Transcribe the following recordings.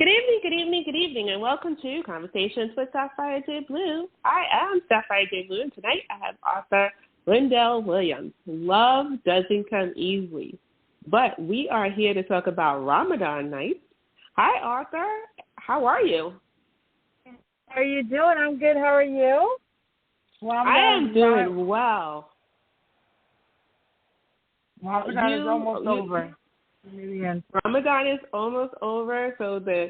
Good evening, and welcome to Conversations with Sapphire J. I am Sapphire J. and tonight I have author 𝓛𝓸𝓬𝓮. Love doesn't come easily, but we are here to talk about Ramadan Nights. Hi, author. How are you? How are you doing? I'm good. How are you? I am doing well. Ramadan is almost over. Ramadan is almost over, so the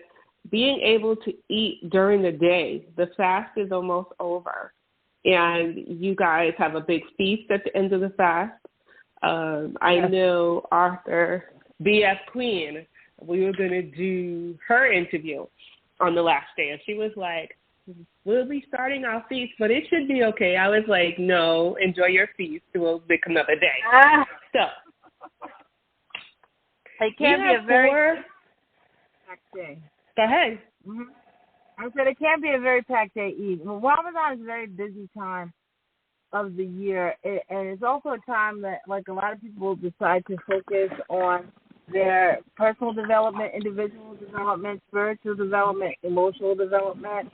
being able to eat during the day, the fast is almost over. And you guys have a big feast at the end of the fast. I know Arthur, BF Queen, we were going to do her interview on the last day, and she was like, we'll be starting our feast, but it should be okay. I was like, no, enjoy your feast. We'll pick another day. So, it can be a very packed day. Go ahead. Mm-hmm. I said it can be a very packed day either. Ramadan is a very busy time of the year, and it's also a time that, like, a lot of people decide to focus on their personal development, individual development, spiritual development, emotional development,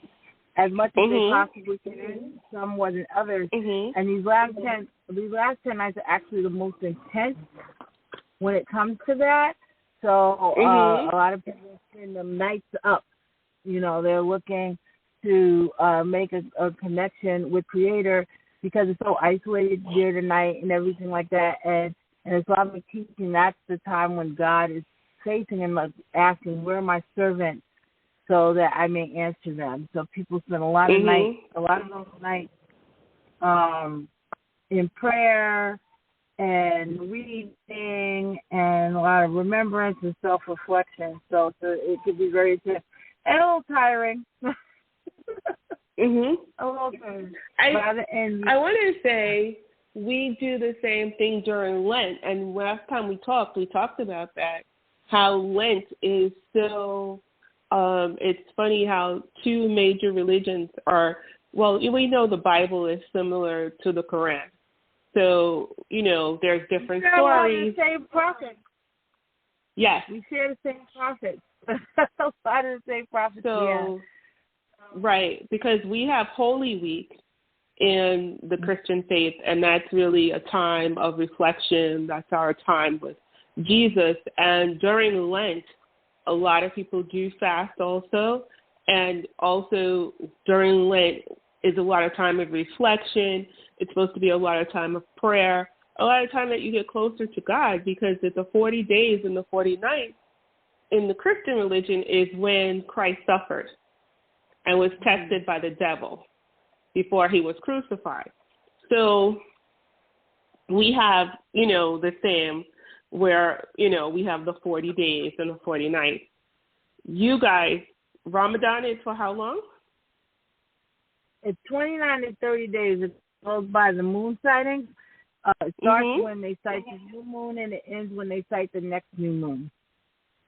as much as they possibly can, some more than others. And these last 10 nights are actually the most intense when it comes to that. So a lot of people spend the nights up. You know, they're looking to make a connection with Creator because it's so isolated day to night and everything like that. And Islamic teaching, that's the time when God is facing him, asking, where are my servants, so that I may answer them. So people spend a lot of those nights in prayer and reading and a lot of remembrance and self-reflection. So it could be very intense and a little tiring. A little tiring. I want to say we do the same thing during Lent. And last time we talked about that, how Lent is so, it's funny how two major religions are, well, we know the Bible is similar to the Quran. So, you know, there's different stories. The same prophet. Yes. We share the same prophet. A lot of the same prophet. So, right, because we have Holy Week in the Christian faith, and that's really a time of reflection. That's our time with Jesus. And during Lent, a lot of people do fast also. And also during Lent is a lot of time of reflection. It's supposed to be a lot of time of prayer, a lot of time that you get closer to God, because the 40 days and the 40 nights in the Christian religion is when Christ suffered and was tested by the devil before he was crucified. So we have, you know, the same where, you know, we have the 40 days and the 40 nights. You guys, Ramadan is for how long? It's 29 to 30 days. It goes by the moon sighting. It starts when they sight the new moon, and it ends when they sight the next new moon.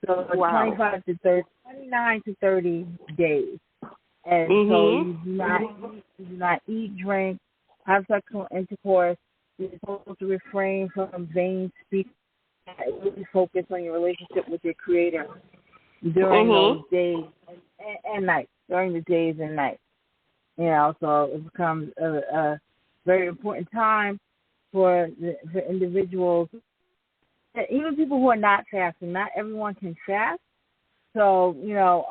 So it's 29 to 30 days. And so you do not eat, drink, have sexual intercourse. You're supposed to refrain from vain speech. Really focus on your relationship with your Creator during those days and nights, during the days and nights. You know, so it becomes a very important time for individuals, even people who are not fasting. Not everyone can fast. So, you know,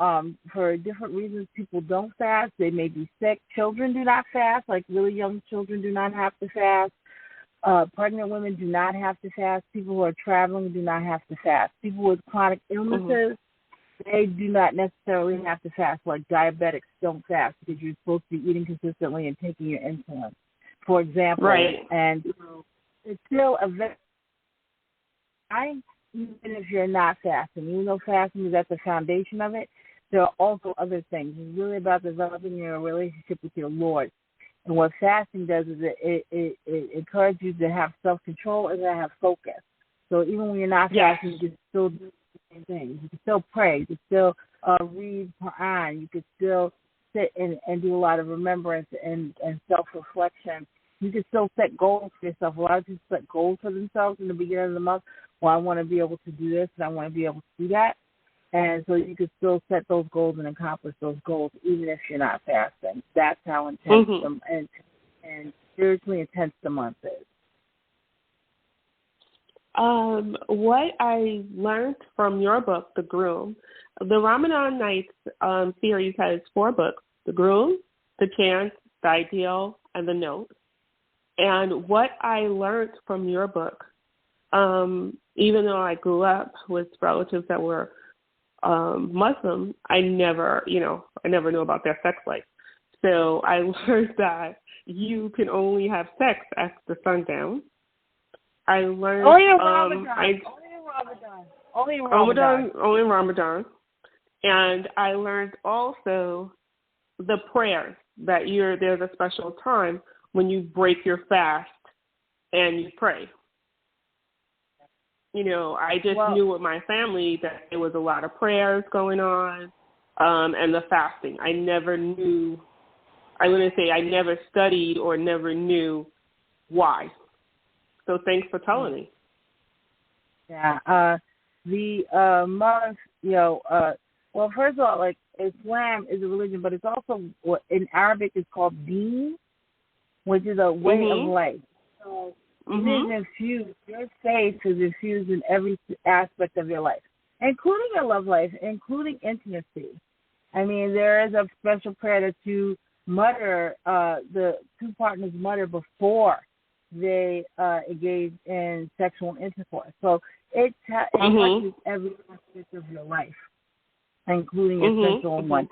for different reasons, people don't fast. They may be sick. Children do not fast. Like really young children do not have to fast. Pregnant women do not have to fast. People who are traveling do not have to fast. People with chronic illnesses, they do not necessarily have to fast. Like diabetics don't fast because you're supposed to be eating consistently and taking your insulin, for example. Right. And it's still a very, even if you're not fasting, even though fasting is at the foundation of it, there are also other things. It's really about developing your relationship with your Lord. And what fasting does is it encourages you to have self-control and to have focus. So even when you're not fasting, you can still do the same things. You can still pray. You can still read Quran. You can still sit and do a lot of remembrance and self-reflection. You can still set goals for yourself. A lot of people set goals for themselves in the beginning of the month. Well, I want to be able to do this and I want to be able to do that. And so you can still set those goals and accomplish those goals even if you're not fasting. That's how intense and spiritually intense the month is. What I learned from your book, 𝓛𝓸𝓬𝓮, the Ramadan Nights series has 4 books: the 𝓛𝓸𝓬𝓮, the Chant, the Ideal, and the Note. And what I learned from your book, even though I grew up with relatives that were Muslim, I never knew about their sex life. So I learned that you can only have sex after sundown. I learned only in Ramadan. Only in Ramadan. And I learned also the prayers that there's a special time when you break your fast and you pray. I just knew with my family that there was a lot of prayers going on, and the fasting. I never studied or never knew why. So thanks for telling me. Yeah. The month, well, first of all, like, Islam is a religion, but it's also what in Arabic is called deen, which is a way of life. So it is infused. Your faith is infused in every aspect of your life, including your love life, including intimacy. I mean, there is a special prayer that you mutter, the two partners mutter before they engage in sexual intercourse. So it touches every aspect of your life, including your sexual one.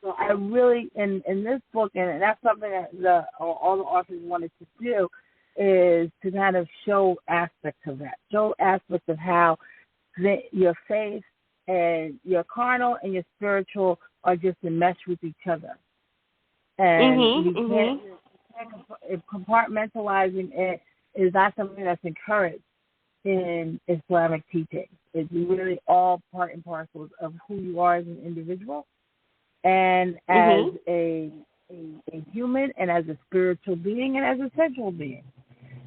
So I really, in this book, and that's something that all the authors wanted to do, is to kind of show aspects of that, show aspects of how your faith and your carnal and your spiritual are just enmeshed with each other. And you can't compartmentalizing it is not something that's encouraged in Islamic teaching. It's really all part and parcel of who you are as an individual and as a human and as a spiritual being and as a sensual being.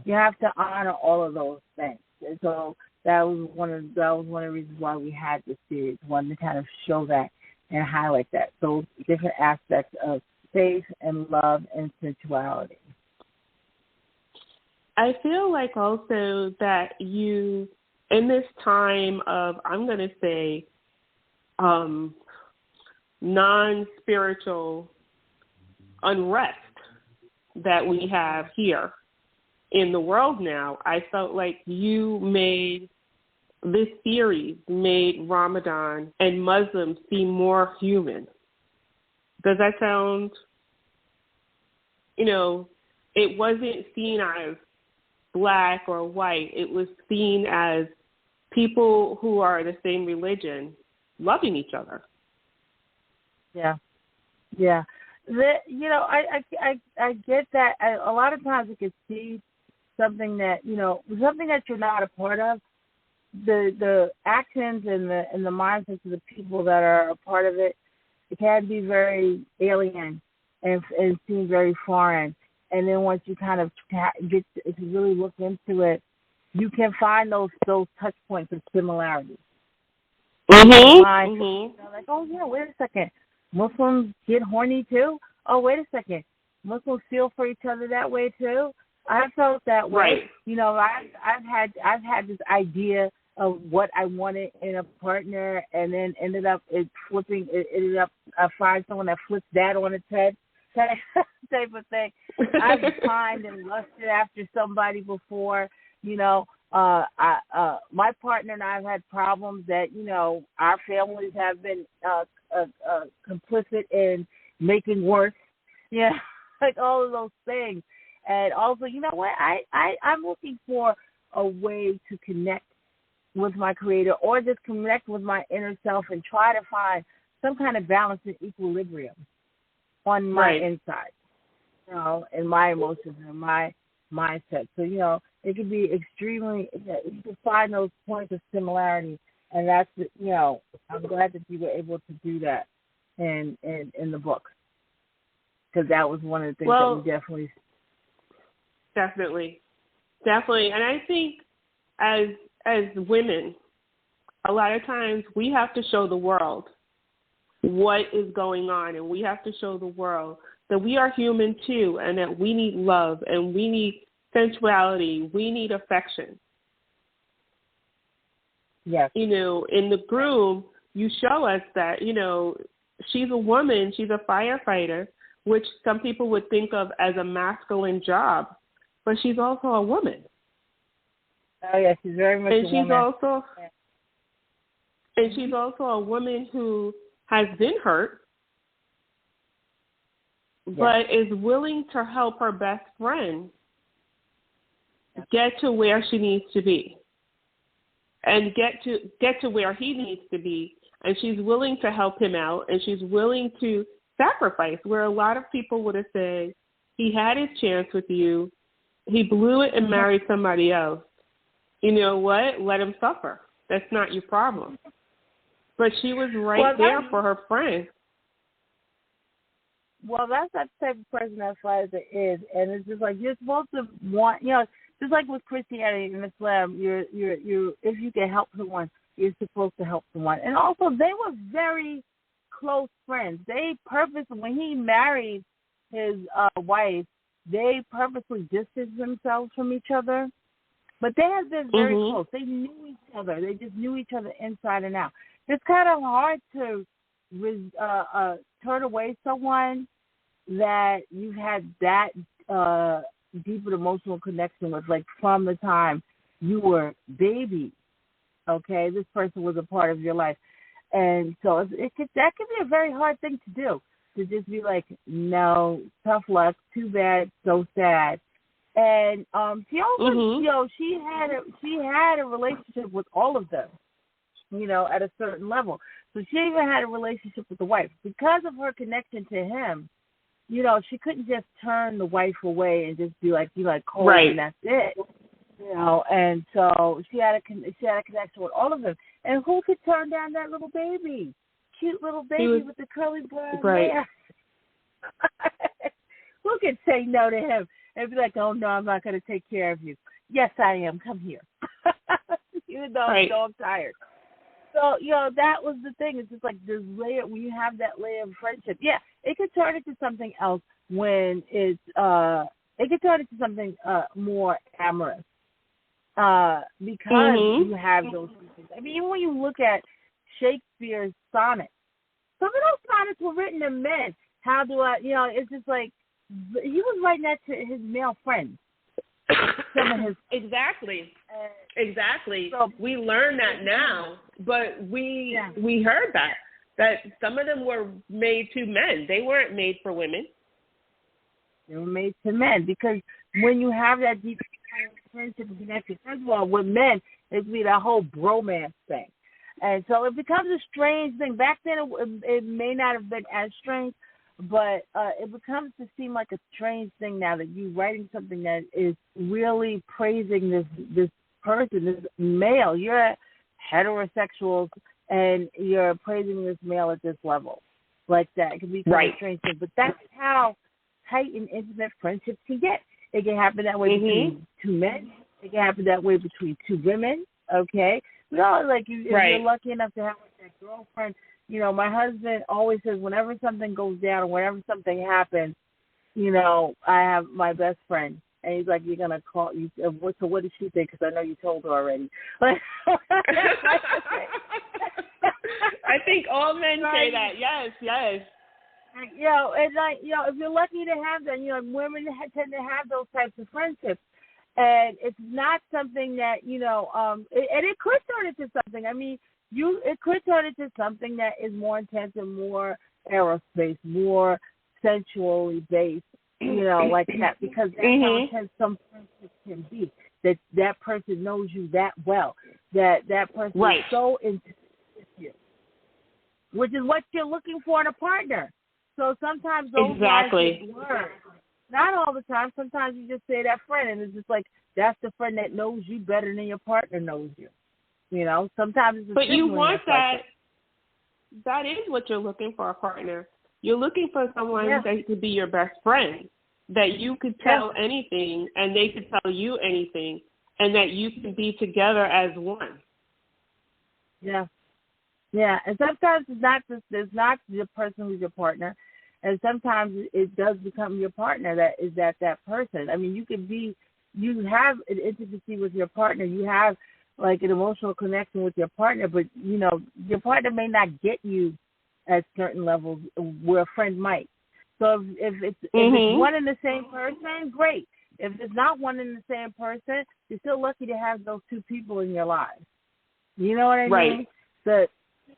You have to honor all of those things. And so that was one of the reasons why we had this series, one to kind of show that and highlight that, those different aspects of faith and love and sensuality. I feel like also that you, in this time of, I'm going to say, non-spiritual unrest that we have here in the world now, I felt like this series made Ramadan and Muslims seem more human. Does that sound, it wasn't seen as black or white. It was seen as people who are the same religion loving each other. Yeah. I get that. A lot of times you can see something that you're not a part of. The actions and the mindsets of the people that are a part of it, it can be very alien and seem very foreign. And then once you kind of get to really look into it, you can find those touch points of similarity. Like, oh yeah, wait a second, Muslims get horny too. Oh, wait a second, Muslims feel for each other that way too. I felt that way. Right. I've had this idea of what I wanted in a partner, and then ended up I find someone that flips that on its head. Type of thing. I've pined and lusted after somebody before. My partner and I have had problems that our families have been complicit in making worse. Yeah, like all of those things. And also, I'm looking for a way to connect with my Creator, or just connect with my inner self and try to find some kind of balance and equilibrium on my inside, and my emotions and my mindset. So, it could be extremely, you can find those points of similarity, and that's, I'm glad that you were able to do that in the book, because that was one of the things that we definitely. Definitely. And I think as women, a lot of times we have to show the world what is going on, and we have to show the world that we are human too, and that we need love, and we need sensuality, we need affection. Yes. You know, in the groom, you show us that, you know, she's a woman, she's a firefighter, which some people would think of as a masculine job, but she's also a woman. Oh, yeah, she's very much a woman. And she's also a woman who has been hurt, but is willing to help her best friend get to where she needs to be and get to where he needs to be. And she's willing to help him out, and she's willing to sacrifice, where a lot of people would have said, he had his chance with you, he blew it and married somebody else. You know what? Let him suffer. That's not your problem. But she was there for her friend. Well, that's that type of person that Liza is, and it's just like you're supposed to want, you know, just like with Christianity and Islam, you're if you can help someone, you're supposed to help someone. And also, they were very close friends. They purposely, when he married his wife, they purposely distanced themselves from each other. But they had been very close. They knew each other. They just knew each other inside and out. It's kind of hard to turn away someone that you've had that deep an emotional connection with, like from the time you were baby. Okay, this person was a part of your life, and so that could be a very hard thing to do. To just be like, no, tough luck, too bad, so sad. And she also, you know, she had a relationship with all of them, you know, at a certain level. So she even had a relationship with the wife. Because of her connection to him, you know, she couldn't just turn the wife away and just be like, you like cold, and that's it. You know, and so she had a connection with all of them. And who could turn down that little baby? Cute little baby with the curly brown hair. Who could say no to him and be like, oh, no, I'm not going to take care of you? Yes, I am. Come here. Even though I'm tired. So, you know, that was the thing. It's just like this layer, when you have that layer of friendship. Yeah, it could turn into something else when it could turn into something more amorous because you have those things. I mean, even when you look at Shakespeare's sonnets, some of those sonnets were written to men. How do I, you know, it's just like, he was writing that to his male friends. Some of his Exactly. So, we learn that now, but we heard that some of them were made to men. They weren't made for women. They were made to men, because when you have that deep friendship and connection, first of all, with men, it'd be that whole bromance thing. And so it becomes a strange thing. Back then, it may not have been as strange, but it becomes to seem like a strange thing now that you're writing something that is really praising this person, this male. You're heterosexual, and you're praising this male at this level. Like that. It can be a strange thing. But that's how tight and intimate friendships can get. It can happen that way between two men. It can happen that way between two women, okay? We all, like, if you're lucky enough to have that girlfriend, you know, my husband always says whenever something goes down or whenever something happens, you know, I have my best friend. And he's like, you're going to call, so what did she think? Because I know you told her already. I think all men say that. Yes. You know, and like, you know, if you're lucky to have that, you know, women tend to have those types of friendships. And it's not something that, you know, and it could turn into something. I mean, it could turn into something that is more intense and more aerospace, more sensually based, you know, like that, because that's how intense some friendships can be. That person knows you that well, that person is so into you, which is what you're looking for in a partner. So sometimes those lines get blurred. Not all the time. Sometimes you just say that friend, and it's just like, that's the friend that knows you better than your partner knows you. You know, sometimes it's but you want that. That is what you're looking for, a partner. You're looking for someone that could be your best friend, that you could tell anything, and they could tell you anything, and that you can be together as one. Yeah. Yeah, and sometimes it's not the person who's your partner, and sometimes it does become your partner that person. I mean, you have an intimacy with your partner, you have like an emotional connection with your partner, but you know your partner may not get you at certain levels where a friend might. So if it's one and the same person, great. If it's not one and the same person, you're still lucky to have those two people in your lives. You know what I mean? The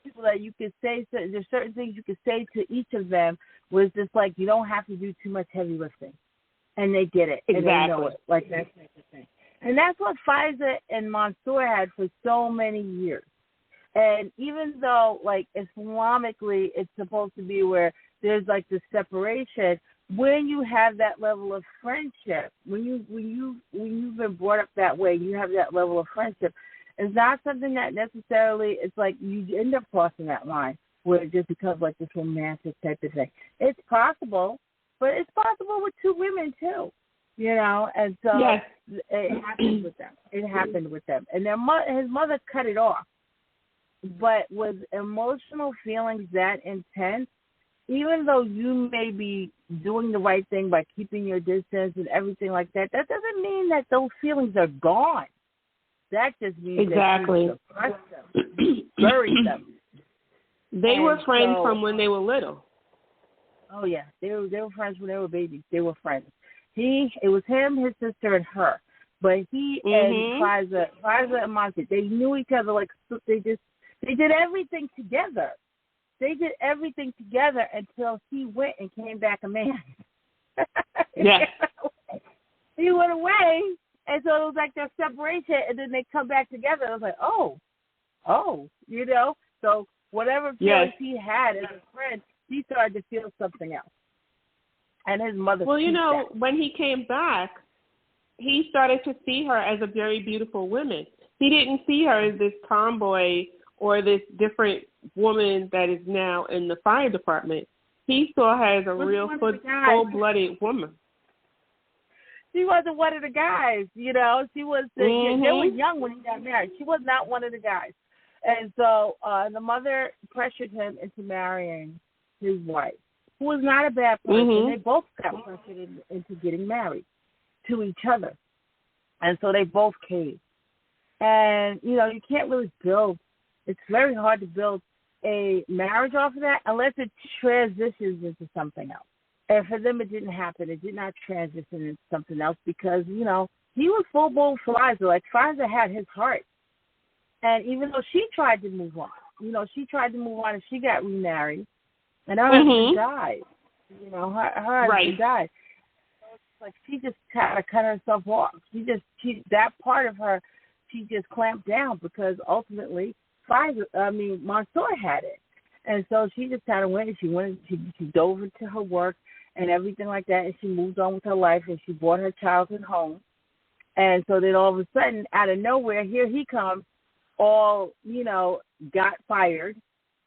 people that you could say, there's certain things you could say to each of them was just like, you don't have to do too much heavy lifting. And they get it. Exactly. And they know it. Like that type of thing. And that's what Pfizer and Mansour had for so many years. And even though, like, Islamically, it's supposed to be where there's, like, this separation, when you have that level of friendship, when you've been brought up that way, you have that level of friendship, it's not something that necessarily, it's like you end up crossing that line where it just becomes like this romantic type of thing. It's possible, but it's possible with two women too, you know, and so it happened with them. It happened with them. And his mother cut it off. But with emotional feelings that intense, even though you may be doing the right thing by keeping your distance and everything like that, that doesn't mean that those feelings are gone. That just means that you suppress them, bury them. They were friends from when they were little. Oh yeah, they were friends when they were babies. They were friends. It was him, his sister, and her. But he and Pfizer and Monty, they knew each other like they did everything together. They did everything together until he went and came back a man. Yeah. He went away, and so it was like their separation, and then they come back together. I was like, oh, you know. So whatever feelings he had as a friend, he started to feel something else. And his mother. Well, you know, when he came back, he started to see her as a very beautiful woman. He didn't see her as this tomboy or this different woman that is now in the fire department. He saw her as a real full-blooded woman. She wasn't one of the guys, you know. She was. They were young when he got married. She was not one of the guys. And so the mother pressured him into marrying his wife, who was not a bad person. They both got pressured into getting married to each other. And so they both caved. And, you know, you can't really build. It's very hard to build a marriage off of that unless it transitions into something else. And for them, it didn't happen. It did not transition into something else because, you know, he was full-blown Pfizer. Like, Pfizer had his heart. And even though she tried to move on, you know, and she got remarried. And her husband died. You know, her husband died. So it's like she just kind of cut herself off. That part of her, she just clamped down because ultimately Mansour had it. And so she just kind of went and she dove into her work and everything like that, and she moved on with her life, and she brought her childhood home. And so then all of a sudden, out of nowhere, here he comes, all, you know, got fired,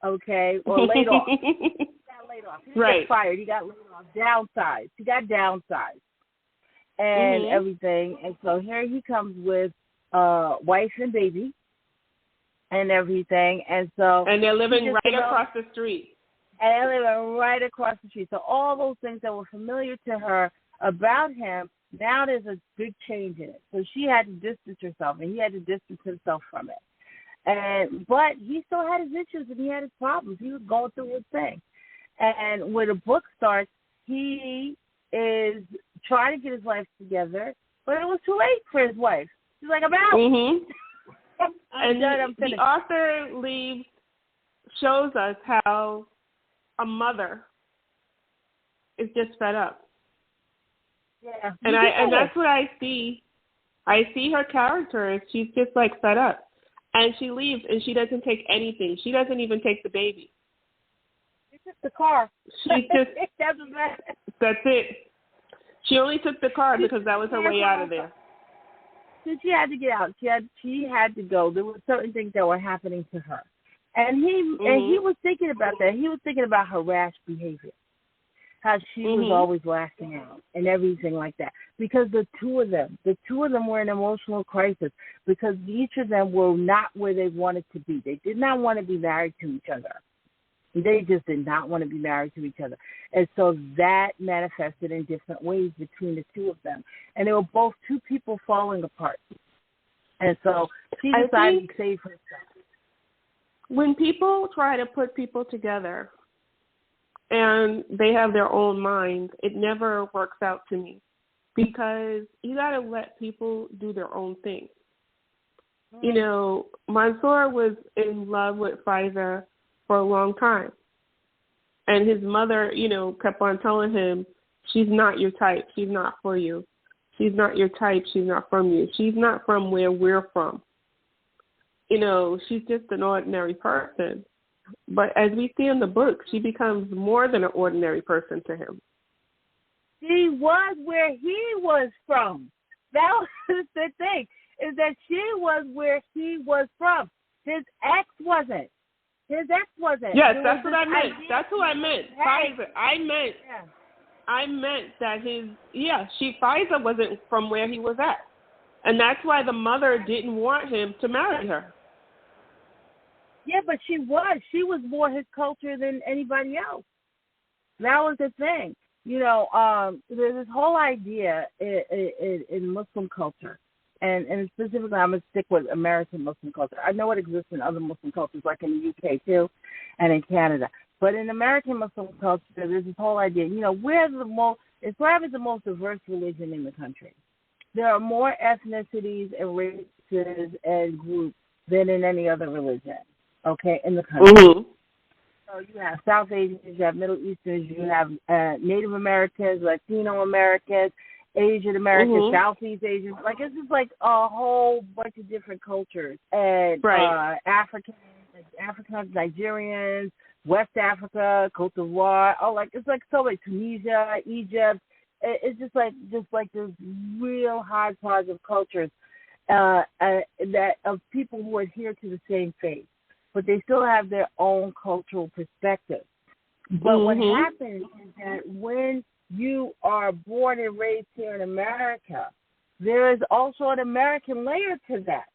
okay, or laid off. He got laid off. He got fired. He got laid off. Downsized. He got downsized and everything. And so here he comes with wife and baby and everything. And they're living right across the street. And they're living right across the street. So all those things that were familiar to her about him, now there's a big change in it. So she had to distance herself, and he had to distance himself from it. But he still had his issues and he had his problems. He was going through his thing. And when the book starts, he is trying to get his life together, but it was too late for his wife. She's like, I'm out. I'm done. I'm finished. The author shows us how a mother is just fed up. Yeah. And that's what I see. I see her character as she's just like fed up. And she leaves, and she doesn't take anything. She doesn't even take the baby. She took the car. She just that's it. She only took the car because that was her way out of there. So she had to get out. She had to go. There were certain things that were happening to her, and he was thinking about that. He was thinking about her rash behavior, how she was always lashing out and everything like that. Because the two of them were in emotional crisis because each of them were not where they wanted to be. They did not want to be married to each other. They just did not want to be married to each other. And so that manifested in different ways between the two of them. And they were both two people falling apart. And so she decided to save herself. When people try to put people together and they have their own minds, it never works out to me because you got to let people do their own thing. You know, Mansour was in love with Faiza for a long time. And his mother, you know, kept on telling him, she's not your type. She's not for you. She's not your type. She's not from you. She's not from where we're from. You know, she's just an ordinary person. But as we see in the book, she becomes more than an ordinary person to him. She was where he was from. That was the thing, is that she was where he was from. His ex wasn't. Yes, that's what I meant. That's who I meant. Faiza. I meant that Faiza wasn't from where he was at. And that's why the mother didn't want him to marry her. Yeah, but she was. She was more his culture than anybody else. That was the thing. You know, there's this whole idea in Muslim culture. And specifically, I'm going to stick with American Muslim culture. I know it exists in other Muslim cultures, like in the UK, too, and in Canada. But in American Muslim culture, there's this whole idea, you know, Islam is the most diverse religion in the country. There are more ethnicities and races and groups than in any other religion, okay, in the country. Mm-hmm. So you have South Asians, you have Middle Easterns, you have Native Americans, Latino Americans, Asian Americans, Southeast Asians. Like, it's just like a whole bunch of different cultures. And Africans, Nigerians, West Africa, Cote d'Ivoire. Oh, like, it's like so like Tunisia, Egypt. It's just like this real hodgepodge of cultures that of people who adhere to the same faith, but they still have their own cultural perspective. But what happens is that when you are born and raised here in America, there is also an American layer to that.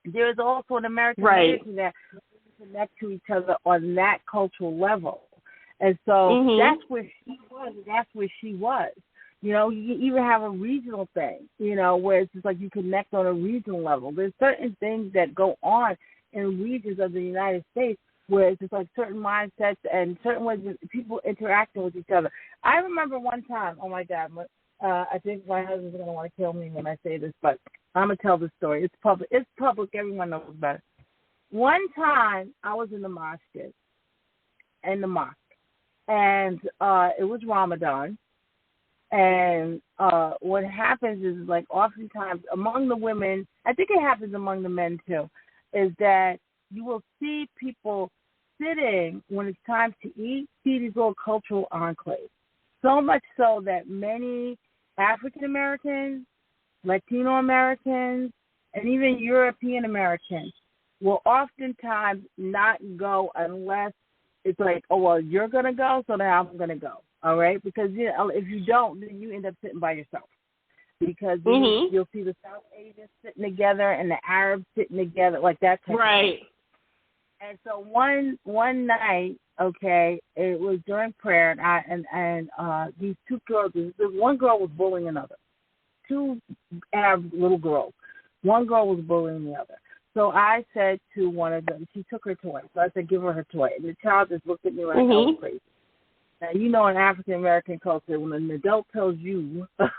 There is also an American layer to that. We connect to each other on that cultural level. And so that's where she was. That's where she was. You know, you even have a regional thing, you know, where it's just like you connect on a regional level. There's certain things that go on in regions of the United States where it's just like certain mindsets and certain ways of people interacting with each other. I remember one time, oh my God, I think my husband's going to want to kill me when I say this, but I'm going to tell the story. It's public. Everyone knows about it. One time I was in the mosque, and it was Ramadan. And what happens is, like, oftentimes among the women, I think it happens among the men too, is that you will see people sitting when it's time to eat, see these little cultural enclaves. So much so that many African Americans, Latino Americans, and even European Americans will oftentimes not go unless it's like, oh, well, you're going to go, so now I'm going to go. All right? Because if you don't, then you end up sitting by yourself. Because you'll see the South Asians sitting together and the Arabs sitting together, like that type of thing. And so one night, okay, it was during prayer, and these two girls, one girl was bullying another. Two Arab little girls. One girl was bullying the other. So I said to one of them, she took her toy. So I said, give her her toy. And the child just looked at me like I was crazy. Now, you know, in African American culture, when an adult tells you to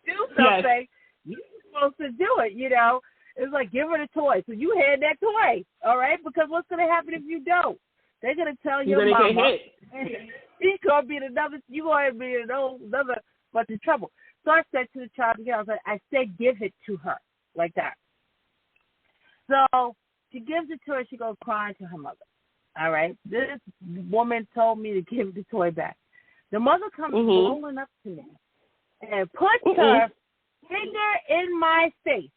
do something, you're supposed to do it, you know. It's like, give her the toy. So you had that toy, all right? Because what's going to happen if you don't? They're going to tell your mama. You're going to be another bunch of trouble. So I said to the child again, I said, give it to her, like that. So she gives it to her. She goes crying to her mother. All right? This woman told me to give the toy back. The mother comes rolling up to me and puts her finger in my face.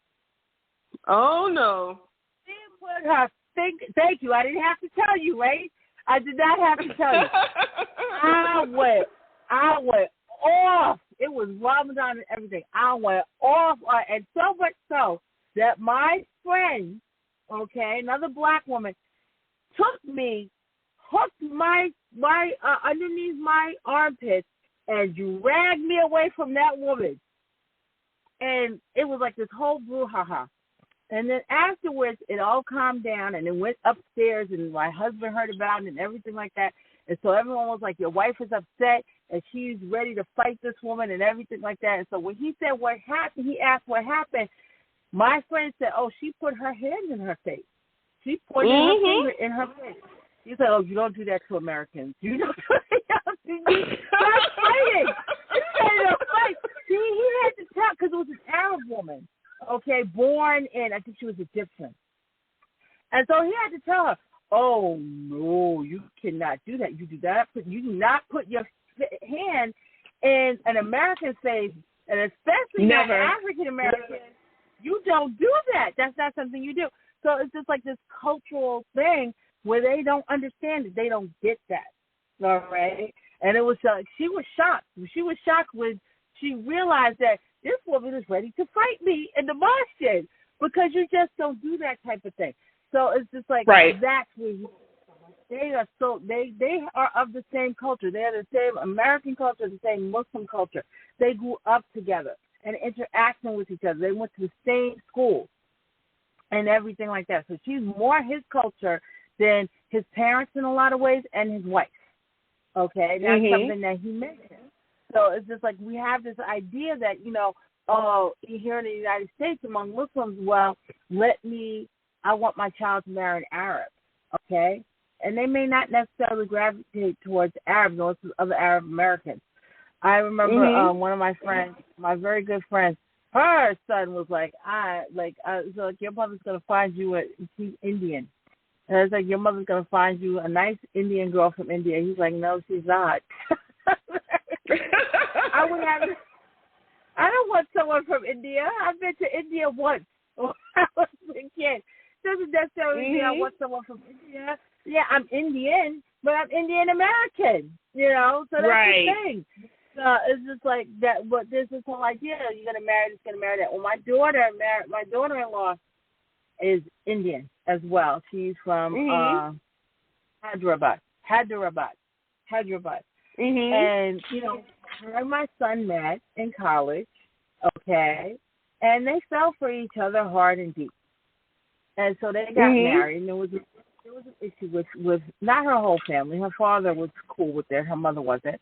Oh, no. She put her finger. Thank you. I didn't have to tell you, right? I did not have to tell you. I went off. It was Ramadan and everything. I went off, and so much so that my friend, okay, another black woman, took me, hooked my underneath my armpits, and dragged me away from that woman. And it was like this whole brouhaha. And then afterwards, it all calmed down, and it went upstairs, and my husband heard about it and everything like that. And so everyone was like, your wife is upset, and she's ready to fight this woman and everything like that. And so when he said what happened, he asked what happened. My friend said, oh, she put her hand in her face. She pointed her finger in her face. He said, oh, you don't do that to Americans. You don't do that. Stop fighting. He said, fight. He had to tell, because it was an Arab woman, okay, born in, I think she was Egyptian. And so he had to tell her, oh, no, you cannot do that. You do not put your hand in an American's face, and especially not African American. You don't do that. That's not something you do. So it's just like this cultural thing where they don't understand it. They don't get that. All right? And it was she was shocked. She was shocked when she realized that this woman is ready to fight me in the masjid because you just don't do that type of thing. So it's just like that's where they are they are of the same culture. They are the same American culture, the same Muslim culture. They grew up together and interacting with each other. They went to the same school and everything like that. So she's more his culture than his parents in a lot of ways and his wife. Okay? That's something that he mentioned. So it's just like we have this idea that, here in the United States among Muslims, well, I want my child to marry an Arab. Okay? And they may not necessarily gravitate towards Arabs or other Arab Americans. I remember one of my friends, my very good friend, her son was like, your mother's going to find you she's Indian. And I was like, your mother's going to find you a nice Indian girl from India. He's like, no, she's not. I don't want someone from India. I've been to India once when I was a kid. Doesn't necessarily mean I want someone from India. Yeah, I'm Indian, but I'm Indian American, so that's the thing. So it's just like that, but there's this whole idea, you're going to marry this, going to marry that. Well, my daughter-in-law is Indian as well. She's from Hyderabad. And, her and my son met in college, okay, and they fell for each other hard and deep. And so they got married, and there was an issue with not her whole family. Her father was cool with it. Her mother wasn't.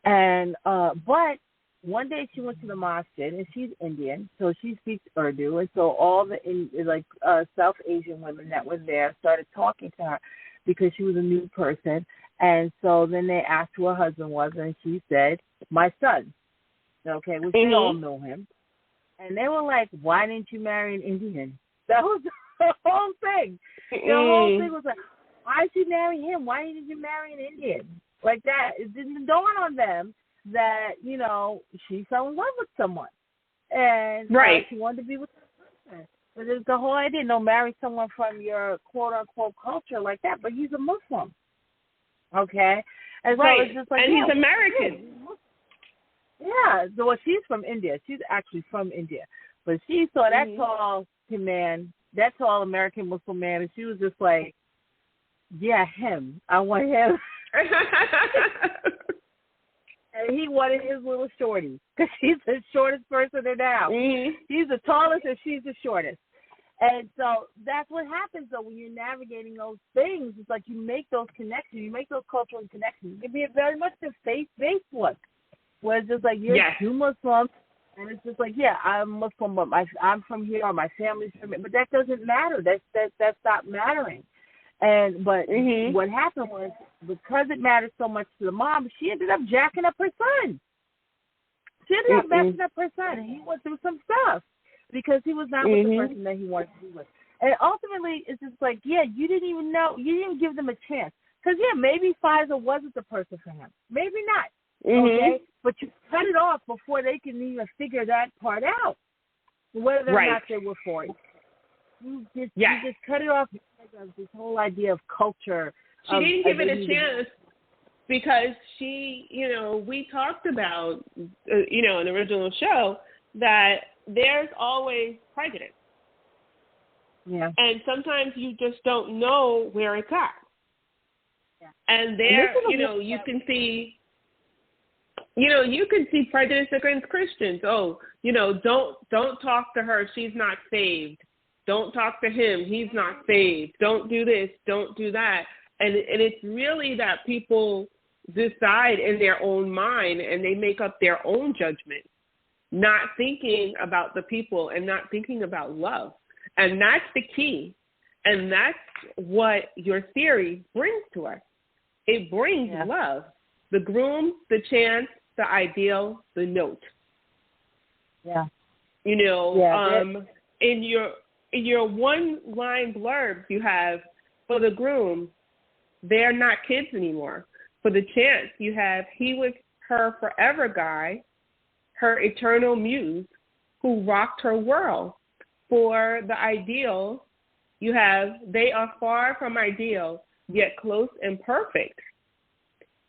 And but one day she went to the masjid, and she's Indian, so she speaks Urdu. And so all the South Asian women that were there started talking to her because she was a new person. And so then they asked who her husband was, and she said, my son. Okay, well, they all know him. And they were like, why didn't you marry an Indian? That was the whole thing. The whole thing was like, why did you marry him? Why didn't you marry an Indian? Like that. It didn't dawn on them that, she fell in love with someone. And she wanted to be with that person. But there's the whole idea, marry someone from your quote-unquote culture like that. But he's a Muslim. Okay? And so it's just like, and he's American. Yeah. Well, she's from India. She's actually from India. But she saw that tall man, that tall American Muslim man, and she was just like, yeah, him. I want him. And he wanted his little shorty because she's the shortest person in the house. He's the tallest and she's the shortest. And so that's what happens, though, when you're navigating those things. It's like you make those connections. You make those cultural connections. It can be very much a faith-based one, where it's just like you're Muslim, and it's just like, yeah, I'm Muslim, but I'm from here, or my family's from here. But that doesn't matter. That's not mattering. But what happened was, because it mattered so much to the mom, she ended up jacking up her son. She ended up messing up her son, and he went through some stuff because he was not with the person that he wanted to be with. And ultimately, it's just like, yeah, you didn't even know, you didn't even give them a chance. Because, yeah, maybe Pfizer wasn't the person for him. Maybe not. Okay? But you cut it off before they can even figure that part out, whether or not they were for it. You just cut it off because of this whole idea of culture She didn't give it a chance because she, we talked about, in the original show that there's always prejudice. Yeah. And sometimes you just don't know where it's at. Yeah. And there, you can see, you can see prejudice against Christians. Oh, don't talk to her. She's not saved. Don't talk to him. He's not saved. Don't do this. Don't do that. And it's really that people decide in their own mind and they make up their own judgment, not thinking about the people and not thinking about love. And that's the key. And that's what your theory brings to us. It brings love. The groom, the chance, the ideal, the note. Yeah. In your one-line blurbs you have, for the groom, they're not kids anymore. For the chance, you have, he was her forever guy, her eternal muse, who rocked her world. For the ideal, you have, they are far from ideal, yet close and perfect.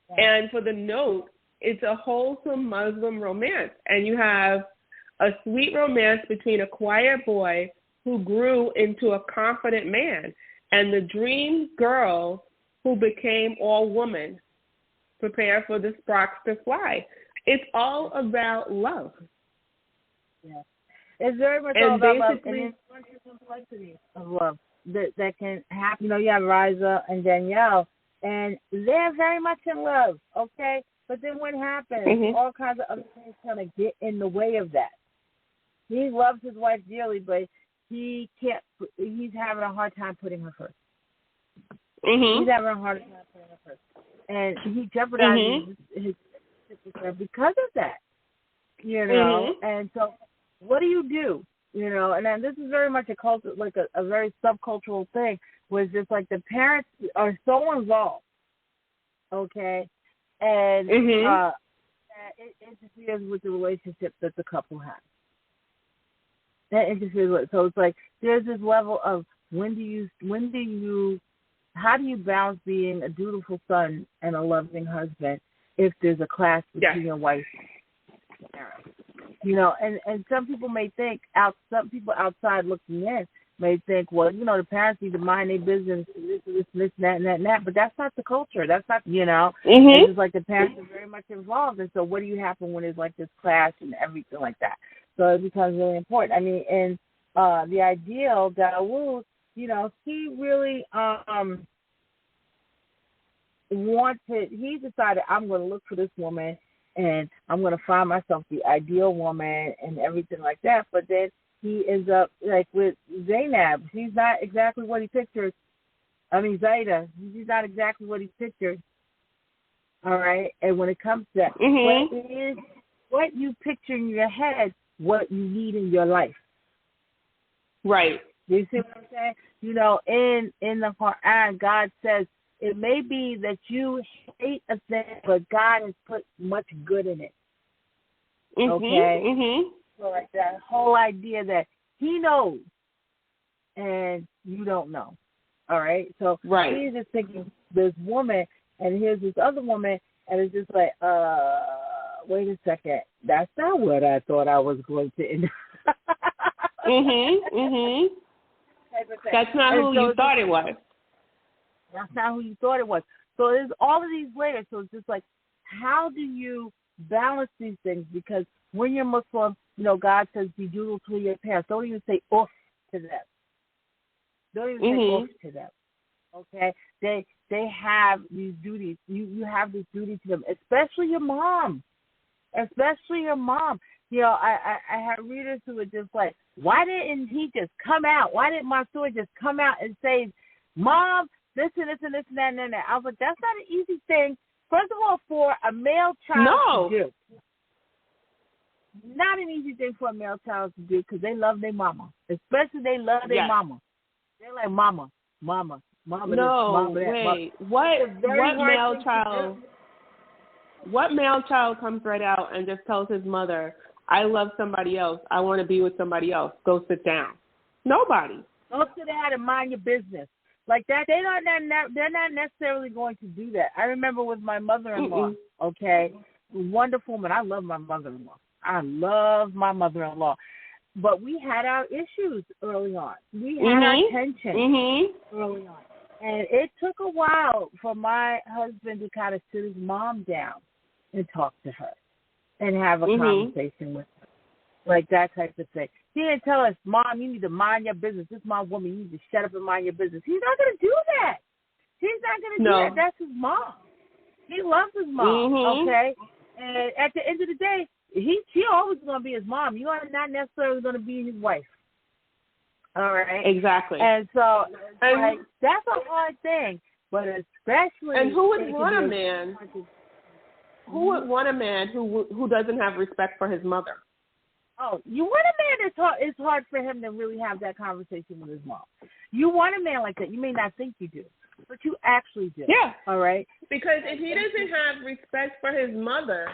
Yeah. And for the note, it's a wholesome Muslim romance. And you have a sweet romance between a quiet boy who grew into a confident man and the dream girl who became all woman. Prepare for the sparks to fly. It's all about love. Yeah. It's very much all about love, and it's the complexity of love that can happen. You have Riza and Danielle, and they're very much in love, okay? But then what happens? All kinds of other things kind of get in the way of that. He loves his wife dearly, but he can't. He's having a hard time putting her first. He's having a hard time putting her first, and he jeopardizes his because of that. And so. What do you do? And then this is very much a culture, like a very subcultural thing, was just like the parents are so involved, okay, and it interferes with the relationship that the couple has. That interferes with. So it's like there's this level of how do you balance being a dutiful son and a loving husband if there's a clash between your wife and parents? And some people may think, some people outside looking in may think, well, the parents need to mind their business, this, that, and that. But that's not the culture. That's not, It's just like the parents are very much involved. And so what do you happen when there's like this clash and everything like that? So it becomes really important. I mean, in the ideal, Dawood, he really he decided, I'm going to look for this woman and I'm going to find myself the ideal woman and everything like that. But then he ends up, like with Zainab, she's not exactly what he pictured. Zaida, she's not exactly what he pictured. All right? And when it comes to that, what you picture in your head, what you need in your life. Right. Do you see what I'm saying? In the Quran, God says, it may be that you hate a thing, but God has put much good in it. Okay? So like that whole idea that he knows and you don't know. All right? So he's just thinking this woman, and here's this other woman, and it's just like, wait a second. That's not what I thought I was going to end up. That's not who you thought it was. That's not who you thought it was. So there's all of these layers. So it's just like, how do you balance these things? Because when you're Muslim, God says be dutiful to your parents. Don't even say oof to them. Don't even say oof to them. Okay? They have these duties. You have this duty to them, especially your mom. Especially your mom. I had readers who were just like, why didn't he just come out? Why didn't Mansour just come out and say, Mom, this and this and this and that and that? I was like, that's not an easy thing, first of all, for a male child to do. Not an easy thing for a male child to do because they love their mama. Especially they love their mama. They're like, mama. No, this, wait. What male child comes right out and just tells his mother, I love somebody else. I want to be with somebody else. Go sit down. Nobody. Go sit down and mind your business. like that. They're not necessarily going to do that. I remember with my mother-in-law. Okay, wonderful woman. I love my mother-in-law. But we had our issues early on. We had our tension early on. And it took a while for my husband to kind of sit his mom down and talk to her and have a conversation with her. Like that type of thing. He didn't tell us, Mom, you need to mind your business. This is my woman. You need to shut up and mind your business. He's not going to do that. He's not going to do that. That's his mom. He loves his mom, okay? And at the end of the day, she always going to be his mom. You are not necessarily going to be his wife. All right? Exactly. And so, like, that's a hard thing. But especially... And who would want a man... Who would want a man who doesn't have respect for his mother? Oh, you want a man it's hard for him to really have that conversation with his mom. You want a man like that. You may not think you do, but you actually do. Yeah. All right? Because if he doesn't have respect for his mother,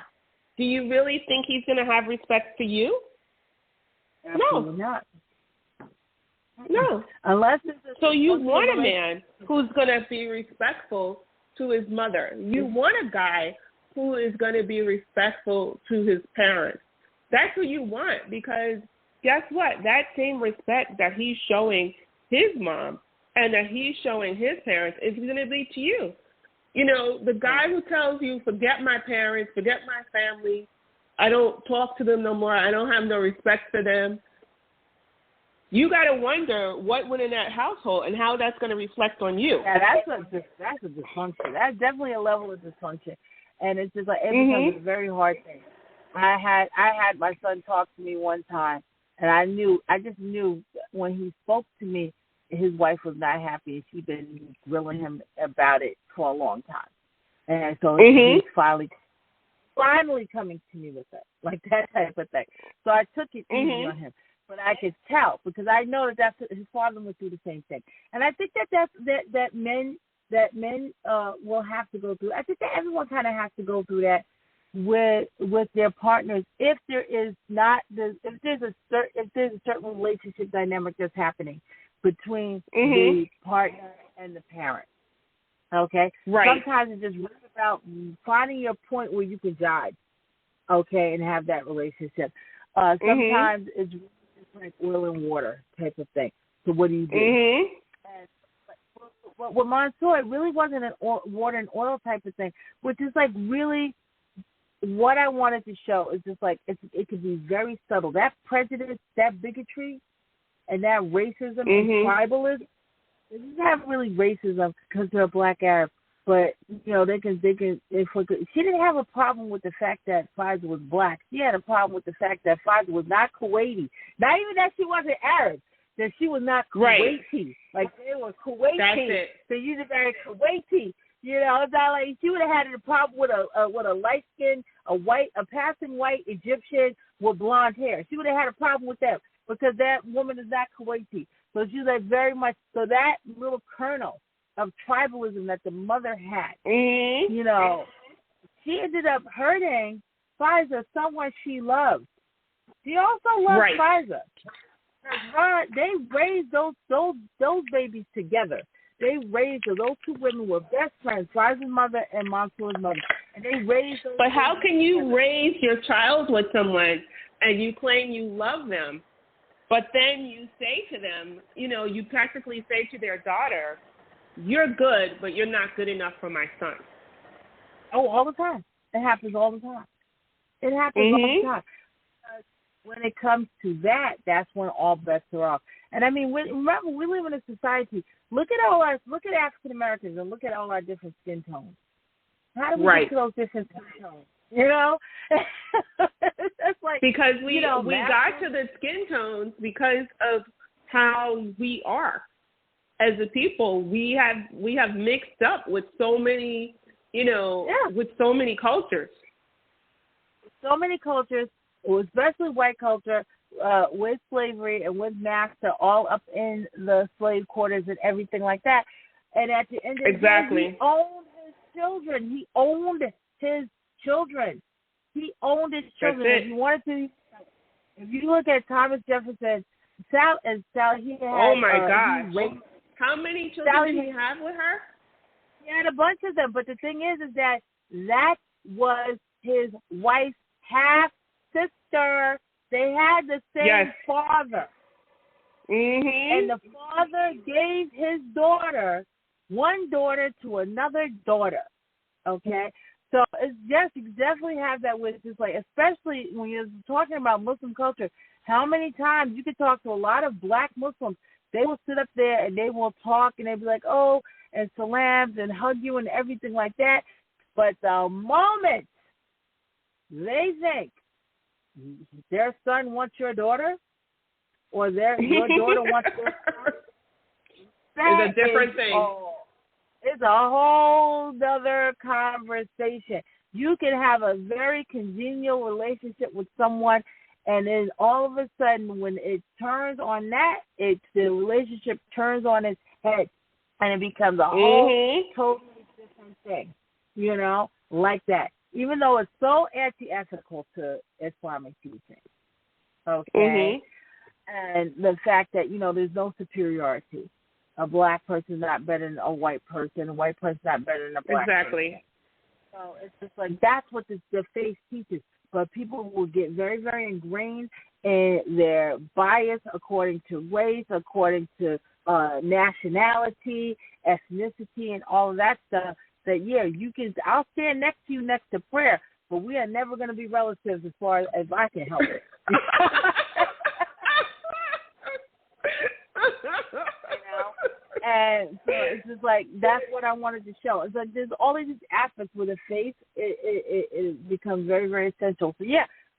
do you really think he's going to have respect for you? Absolutely not. No. Unless so you want a man who's going to be respectful to his mother. You want a guy who is going to be respectful to his parents. That's what you want, because guess what? That same respect that he's showing his mom and that he's showing his parents is going to be to you. You know, the guy who tells you, forget my parents, forget my family, I don't talk to them no more, I don't have no respect for them, you got to wonder what went in that household and how that's going to reflect on you. Yeah, that's a dysfunction. That's definitely a level of dysfunction. And it's just like, it becomes a very hard thing. I had my son talk to me one time, and I just knew when he spoke to me, his wife was not happy, and she'd been grilling him about it for a long time. And so he's finally coming to me with it, like that type of thing. So I took it easy on him. But I could tell, because I know that his father would do the same thing. And I think that men will have to go through. I think that everyone kind of has to go through that with their partners if there's a certain relationship dynamic that's happening between the partner and the parent. Okay? Right. Sometimes it's just really about finding your point where you can jive, okay, and have that relationship. Sometimes it's like oil and water type of thing. So what do you do? But with Mansour, it really wasn't an water and oil type of thing, which is like really what I wanted to show is just like it could be very subtle. That prejudice, that bigotry, and that racism and tribalism, this is not really racism because they're a black Arab, but you know they can. She didn't have a problem with the fact that Faisal was black. She had a problem with the fact that Faisal was not Kuwaiti. Not even that she wasn't Arab, that she was not Kuwaiti. Right. Like they were Kuwaiti. That's it. So you just married Kuwaiti. You know, it's not like she would have had a problem with a light skinned, a passing white Egyptian with blonde hair. She would have had a problem with that because that woman is not Kuwaiti. So she's like very much. So that little kernel of tribalism that the mother had, you know, she ended up hurting Faisal, someone she loved. She also loved Faisal. They raised those babies together. They raised her. Those two women were best friends, Faisal's mother and Mansour's mother. And they raised those. But how can you raise your child with someone and you claim you love them, but then you say to them, you know, you practically say to their daughter, you're good, but you're not good enough for my son. Oh, all the time. It happens all the time. It happens all the time. When it comes to that, that's when all bets are off. And I mean, remember, we live in a society. Look at African Americans and look at all our different skin tones. How do we get to those different skin tones? You know, it's like because we got to the skin tones because of how we are as a people. We have mixed up with so many, with so many cultures. So many cultures, especially white culture, with slavery and with NAFTA, all up in the slave quarters and everything like that. And at the end of the day, he owned his children. He owned his children. He owned his children. If you wanted to, if you look at Thomas Jefferson, he had, oh my gosh, How many children did he have with her? He had a bunch of them, but the thing is that was his wife's half-sister. They had the same father. And the father gave his one daughter to another daughter. Okay? So it's just, you definitely have that with, just like, especially when you're talking about Muslim culture, how many times you can talk to a lot of black Muslims, they will sit up there and they will talk and they'll be like, oh, and salams and hug you and everything like that. But the moment they think their son wants your daughter or your daughter wants your son, it's a different thing. It's a whole other conversation. You can have a very congenial relationship with someone, and then all of a sudden, when it turns on that, the relationship turns on its head, and it becomes a whole totally different thing, like that. Even though it's so anti-ethical to Islamic teaching, okay? And the fact that, there's no superiority. A black person is not better than a white person. A white person is not better than a black person. So it's just like that's what the faith teaches. But people will get very, very ingrained in their bias according to race, according to nationality, ethnicity, and all of that stuff. That, I'll stand next to you next to prayer, but we are never going to be relatives as far as I can help it. And so it's just like, that's what I wanted to show. It's like there's all of these aspects with a faith, it becomes very, very essential. So,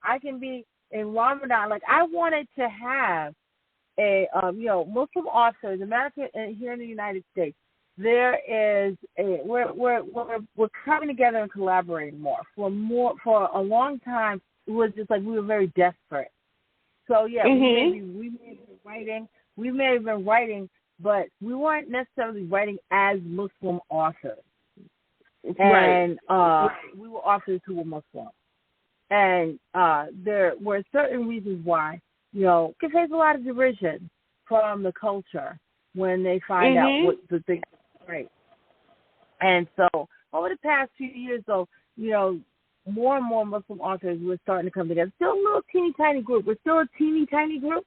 I can be in Ramadan. Like, I wanted to have Muslim authors, America, here in the United States. There is we're coming together and collaborating more. For a long time, it was just like we were very desperate. So, we may have been writing, but we weren't necessarily writing as Muslim authors. And we were authors who were Muslim. And there were certain reasons why, because there's a lot of derision from the culture when they find out what the thing is right. And so over the past few years, though, more and more Muslim authors were starting to come together. Still a little teeny tiny group. We're still a teeny tiny group,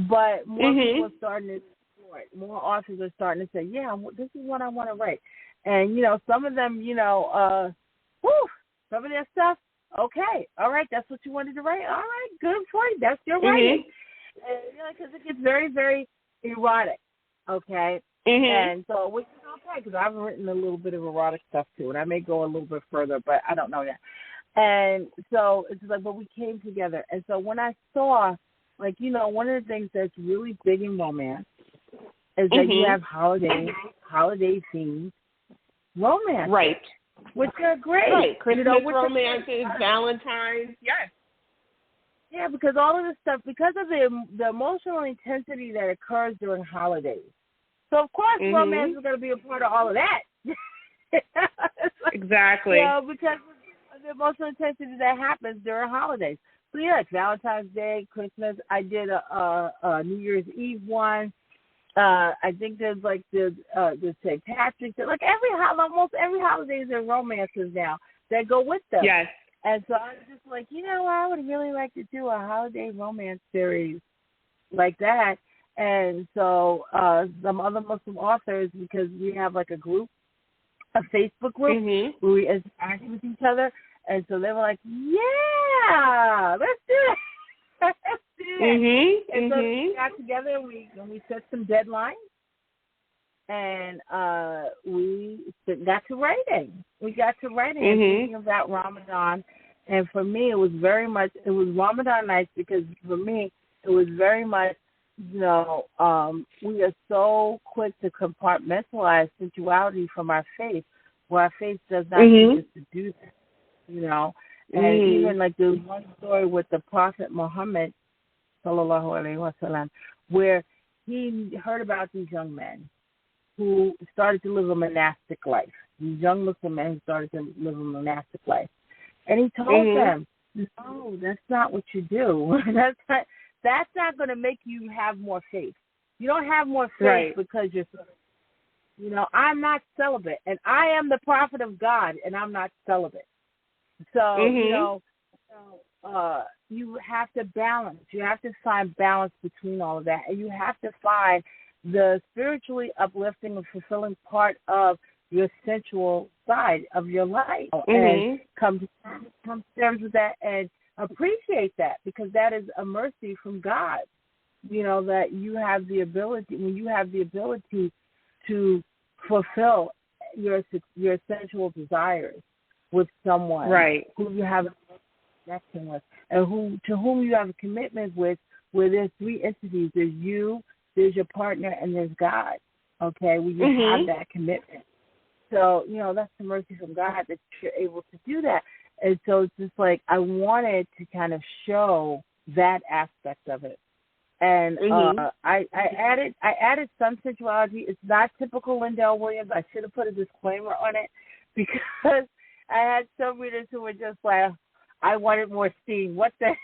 but more people are starting to explore it. More authors are starting to say, this is what I want to write. And, some of them, some of their stuff, okay, all right, that's what you wanted to write. All right, good for you. That's your writing. Because it gets very, very erotic, okay? And so, which is okay, because I've written a little bit of erotic stuff too, and I may go a little bit further, but I don't know yet. And so it's like, but we came together. And so when I saw, one of the things that's really big in romance is that you have holiday-themed romance. Right. Which are great. Right. Christmas romances, Valentine's, yes. Yeah, because all of this stuff, because of the emotional intensity that occurs during holidays. So, of course, romance is going to be a part of all of that. Exactly. Because of the emotional intensity that happens during holidays. So, like Valentine's Day, Christmas. I did a New Year's Eve one. I think there's the St. Patrick's Day. Almost every holiday is in romances now that go with them. Yes. And so I was just like, I would really like to do a holiday romance series like that. And so some other Muslim authors, because we have a group, a Facebook group, where we interact with each other. And so they were like, yeah, let's do it. Let's do it. And so we got together and we set some deadlines. And we got to writing. And thinking about Ramadan. And for me, it was Ramadan Nights, because for me, it was very much, we are so quick to compartmentalize sensuality from our faith, where our faith does not need us to do that, And even there's one story with the Prophet Muhammad, sallallahu alaihi wasallam, where he heard about these young men who started to live a monastic life. These young Muslim men who started to live a monastic life. And he told them, no, that's not what you do. That's not going to make you have more faith. You don't have more faith right. because you're, you know, I'm not celibate, and I am the prophet of God, and I'm not celibate. So, you know, you have to balance. You have to find balance between all of that, and you have to find the spiritually uplifting and fulfilling part of your sensual side of your life, and come to terms with that and appreciate that, because that is a mercy from God. You know, that you have the ability, when you have the ability to fulfill your sensual desires with someone who you have a connection with, and to whom you have a commitment with, where there's three entities. There's you, there's your partner, and there's God, okay, where you have that commitment. So, you know, that's the mercy from God that you're able to do that. And so it's just like I wanted to kind of show that aspect of it. And I added some sensuality. It's not typical 𝓛𝓸𝓬𝓮. I should have put a disclaimer on it, because I had some readers who were just like, I wanted more steam. What the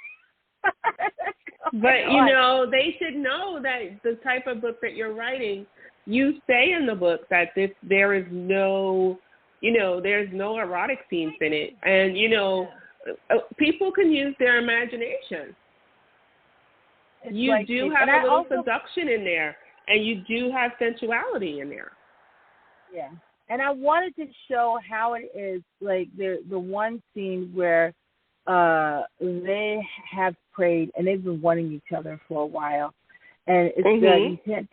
But, you know, they should know that the type of book that you're writing, you say in the book that there is no, you know, there's no erotic scenes in it. And, you know, people can use their imagination. You like do have a little seduction in there, and you do have sensuality in there. Yeah. And I wanted to show how it is, like the one scene where they have prayed and they've been wanting each other for a while. And it's you can't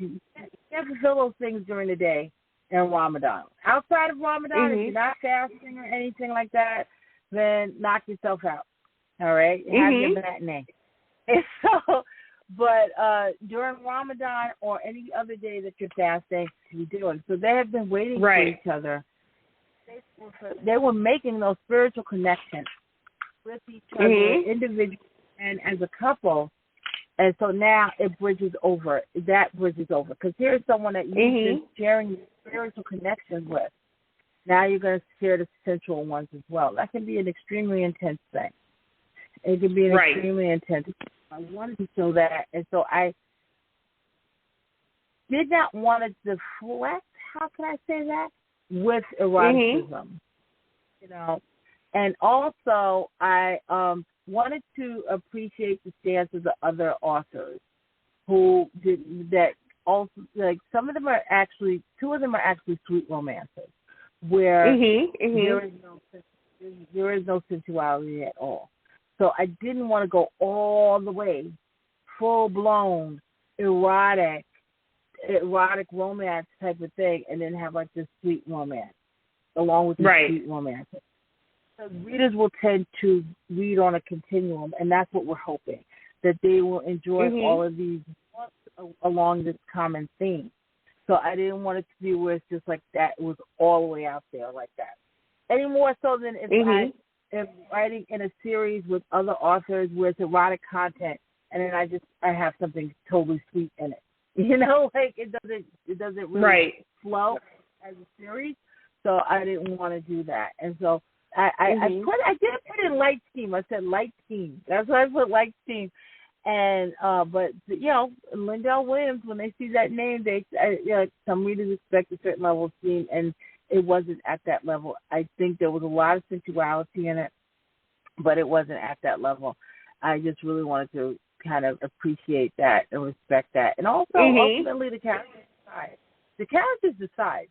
fulfill those things during the day in Ramadan. Outside of Ramadan, if you're not fasting or anything like that, then knock yourself out. All right? Have your matinee. And so, but during Ramadan or any other day that you're fasting, you're doing. So they have been waiting for each other. They were making those spiritual connections with each other, individually and as a couple. And so now it bridges over. That bridges over. Because here's someone that you've been sharing your spiritual connections with. Now you're going to share the sensual ones as well. That can be an extremely intense thing. It can be an extremely intense thing. I wanted to show that. And so I did not want to deflect, how can I say that, with eroticism. You know. And also I wanted to appreciate the stance of the other authors who did that. Also, like some of them are actually, two of them are actually sweet romances, where there is no sensuality at all. So I didn't want to go all the way, full blown erotic romance type of thing, and then have like this sweet romance along with the sweet romance. So readers will tend to read on a continuum, and that's what we're hoping, that they will enjoy all of these books along this common theme. So I didn't want it to be where it's just like that, it was all the way out there like that. Any more so than if I am writing in a series with other authors where it's erotic content, and then I have something totally sweet in it. You know, like it doesn't really flow as a series. So I didn't want to do that. And so I did put in light scheme. I said light scheme. That's why I put light scheme. And but you know, 𝓛𝓸𝓬𝓮, when they see that name, they some readers expect a certain level of scheme, and it wasn't at that level. I think there was a lot of sensuality in it, but it wasn't at that level. I just really wanted to kind of appreciate that and respect that, and also ultimately the characters decide.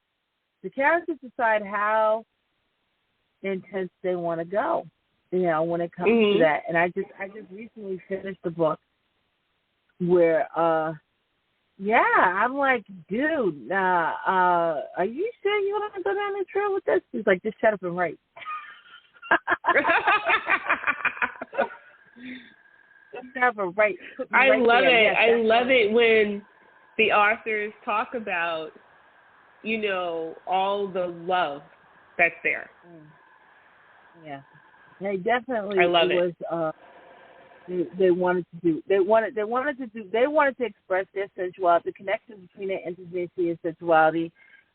The characters decide how intense they want to go, you know, when it comes to that. And I just recently finished the book where I'm like, dude, are you sure you want to go down the trail with this? He's like, just shut up and write. Just shut up and write. I love it. I love it when the authors talk about, you know, all the love that's there. Yeah, they definitely. I love it. They wanted to express their sensuality, the connection between their intimacy and sensuality,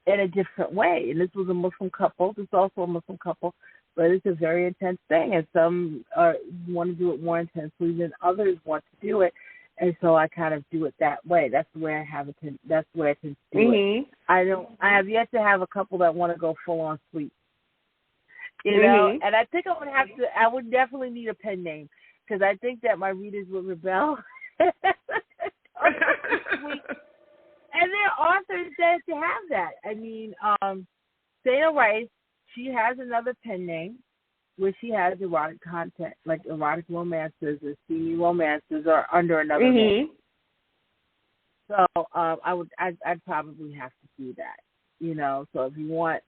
in a different way. And this was a Muslim couple. This is also a Muslim couple, but it's a very intense thing. And some want to do it more intensely than others want to do it. And so I kind of do it that way. That's the way I have it. That's where I tend to do it. I have yet to have a couple that want to go full on sweet. You know, and I think I would definitely need a pen name because I think that my readers would rebel. And there are authors that have that. I mean, 𝓛𝓸𝓿𝓮, she has another pen name where she has erotic content, like erotic romances or steamy romances, or under another name. So I'd probably have to do that. You know, so if you want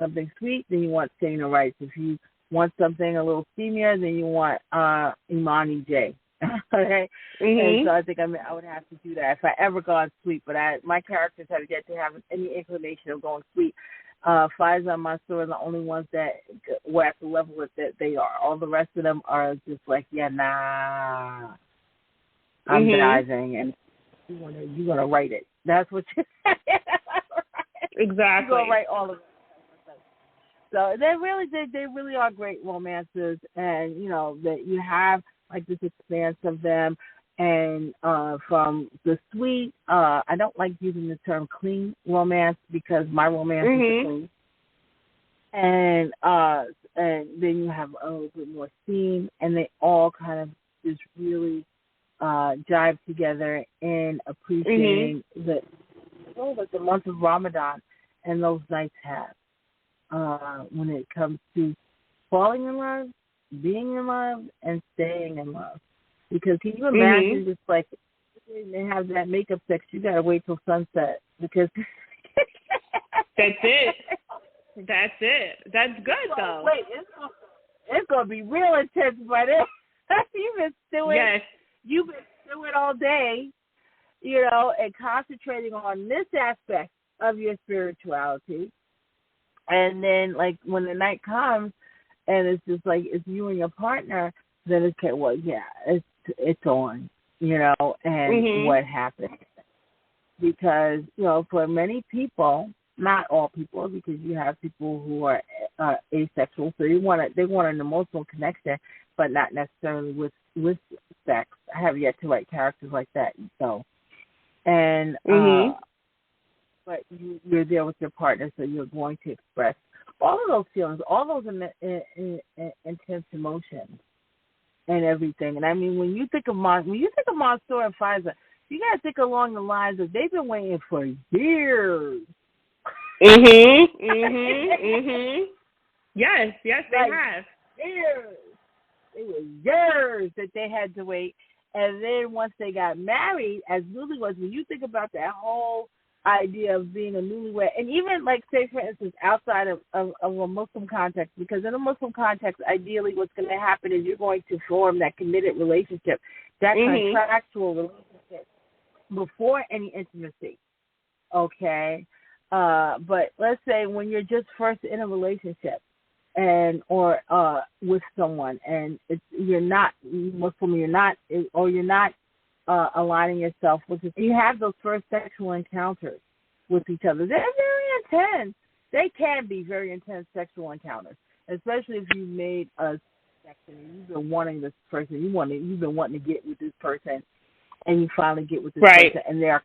something sweet, then you want 𝓛𝓸𝓿𝓮. If you want something a little steamier, then you want 𝓛𝓸𝓿𝓮 J. Okay, and so I think I would have to do that if I ever gone sweet. But my characters have yet to have any inclination of going sweet. 𝓲𝓪 and 𝓦𝓻𝓲𝓽𝓮 are the only ones that were at the level that they are. All the rest of them are just like, yeah, nah, I'm diving, and you're gonna write it. That's what you exactly. You're gonna write all of it. So they really are great romances, and you know that you have like this expanse of them. And from the sweet, I don't like using the term clean romance because my romance is clean. And then you have a little bit more steam, and they all kind of just really jive together in appreciating the month of Ramadan and those nights have when it comes to falling in love, being in love, and staying in love. Because can you imagine just like they have that makeup sex, you gotta wait till sunset because that's it. That's it. That's good though. Wait, it's gonna be real intense, but you've been stewing. Yes. You've been stewing all day, you know, and concentrating on this aspect of your spirituality. And then like when the night comes and it's just like it's you and your partner, then it's okay, well, yeah, it's on, you know, and what happened. Because, you know, for many people, not all people, because you have people who are asexual, so they want an emotional connection, but not necessarily with sex. I have yet to write characters like that, so. And, but you're there with your partner, so you're going to express all of those feelings, all those intense emotions. And everything, and I mean, when you think of 𝓦𝓻𝓲𝓽𝓮 and 𝓲𝓪, you gotta think along the lines of they've been waiting for years. Yes, they have. Years. It was years that they had to wait, and then once they got married as newlyweds, when you think about that whole idea of being a newlywed, and even like say for instance outside of a Muslim context, because in a Muslim context ideally what's going to happen is you're going to form that committed relationship, that contractual relationship before any intimacy, okay? But let's say when you're just first in a relationship and or with someone and you're not Muslim, you're not aligning yourself with it. You have those first sexual encounters with each other. They're very intense. They can be very intense sexual encounters, especially if you made a sex and you've been wanting this person. You've been wanting to get with this person, and you finally get with this person, and they're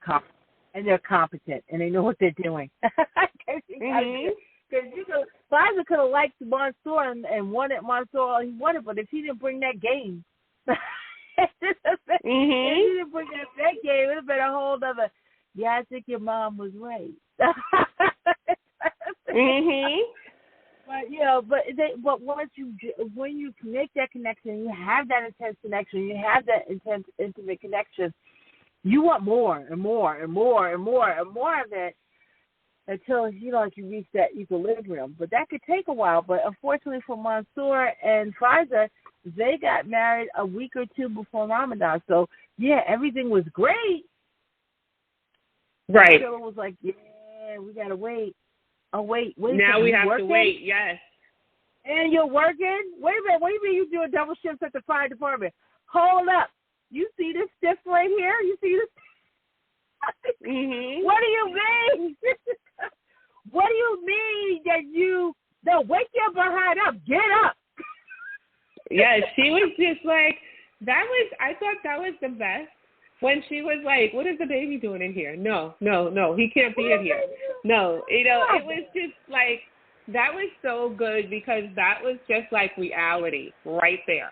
competent, and they know what they're doing. Because 𝓲𝓪 could have liked 𝓦𝓻𝓲𝓽𝓮 and wanted 𝓦𝓻𝓲𝓽 all he wanted, but if he didn't bring that game. If you didn't bring that game, it would have been a whole other. Yeah, I think your mom was right. But you know, but when you make that connection, you have that intense connection, you have that intense intimate connection. You want more and more and more and more and more of it until you reach that equilibrium. But that could take a while. But unfortunately for 𝓦𝓻𝓲𝓽𝓮 and 𝓲𝓪, they got married a week or two before Ramadan. So, yeah, everything was great. Right. So it was like, yeah, we got to wait. Oh, wait. Now we have to wait, yes. And you're working? Wait a minute. What do you mean you doing double shifts at the fire department? Hold up. You see this stiff right here? You see this? What do you mean? What do you mean that they'll wake your behind up? Get up. Yeah, she was just like, I thought that was the best. when she was like, what is the baby doing in here? No, he can't be in here. No, it was just like, that was so good because that was just like reality right there.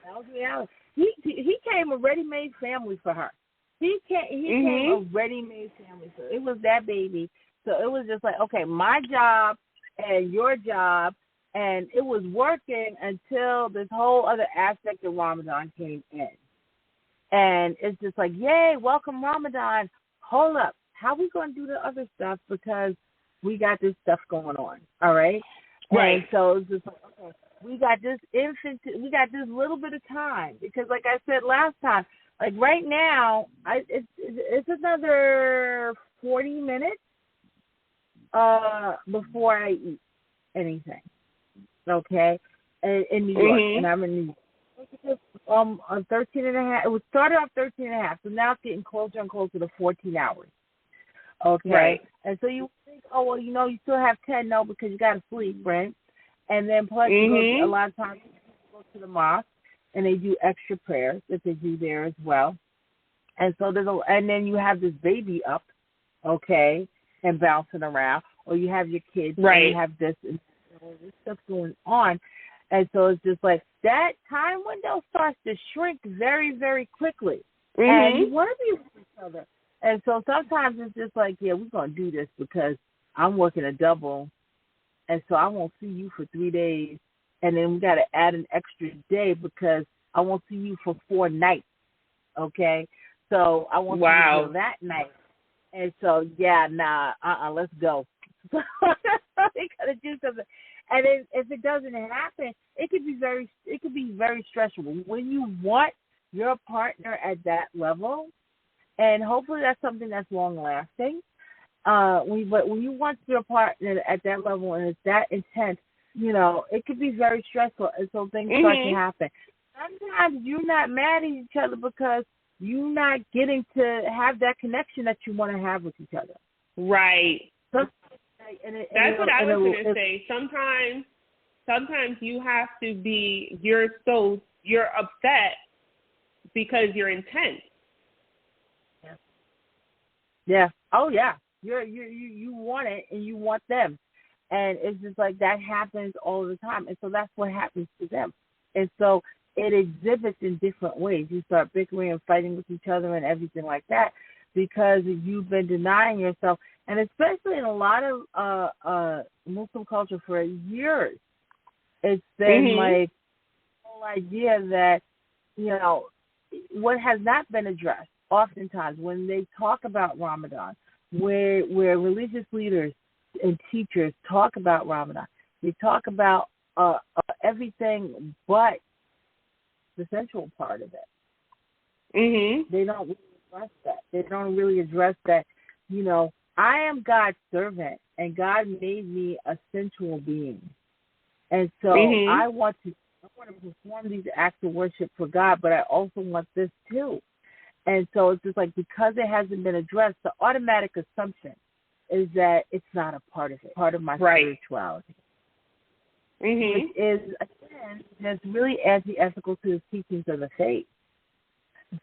That was reality. He came a ready-made family for her. He came a ready-made family. So it was that baby. So it was just like, okay, my job and your job, and it was working until this whole other aspect of Ramadan came in. And it's just like, yay, welcome Ramadan. Hold up. How we going to do the other stuff because we got this stuff going on, all right? Right. And so it's just like, okay, we got this little bit of time because, like I said last time, like right now, it's another 40 minutes before I eat anything, okay, in New York, and I'm in New York. On 13 and a half, it was started off 13 and a half, so now it's getting closer and closer to 14 hours, okay? Right. And so you think, oh, well, you still have 10, no, because you got to sleep, right? And then plus, you go to, a lot of times you go to the mosque, and they do extra prayers that they do there as well. And so and then you have this baby up, okay, and bouncing around, or you have your kids, right, and you have this and all this stuff going on. And so it's just like that time window starts to shrink very, very quickly. And you want to be with each other. And so sometimes it's just like, yeah, we're going to do this because I'm working a double, and so I won't see you for 3 days. And then we got to add an extra day because I won't see you for 4 nights, okay? So I won't see you for that night. And so, yeah, let's go. We got to do something. And if it doesn't happen, it could be very stressful. When you want your partner at that level, and hopefully that's something that's long lasting. But when you want your partner at that level and it's that intense, it could be very stressful, and so things start to happen. Sometimes you're not mad at each other because you're not getting to have that connection that you want to have with each other. Right. That's what I was going to say. Sometimes you have to be, you're upset because you're intense. Yeah. Oh, yeah. You want it and you want them. And it's just like that happens all the time. And so that's what happens to them. And so it exhibits in different ways. You start bickering and fighting with each other and everything like that because you've been denying yourself. And especially in a lot of Muslim culture for years, it's been like the whole idea that, what has not been addressed oftentimes when they talk about Ramadan, where religious leaders and teachers talk about Ramadan, they talk about everything but the sensual part of it. They don't really address that. They don't really address that, I am God's servant, and God made me a sensual being. And so I want to perform these acts of worship for God, but I also want this too. And so it's just like, because it hasn't been addressed, the automatic assumption is that it's not a part of it, part of my spirituality. Which is, again, just really anti-ethical to the teachings of the faith.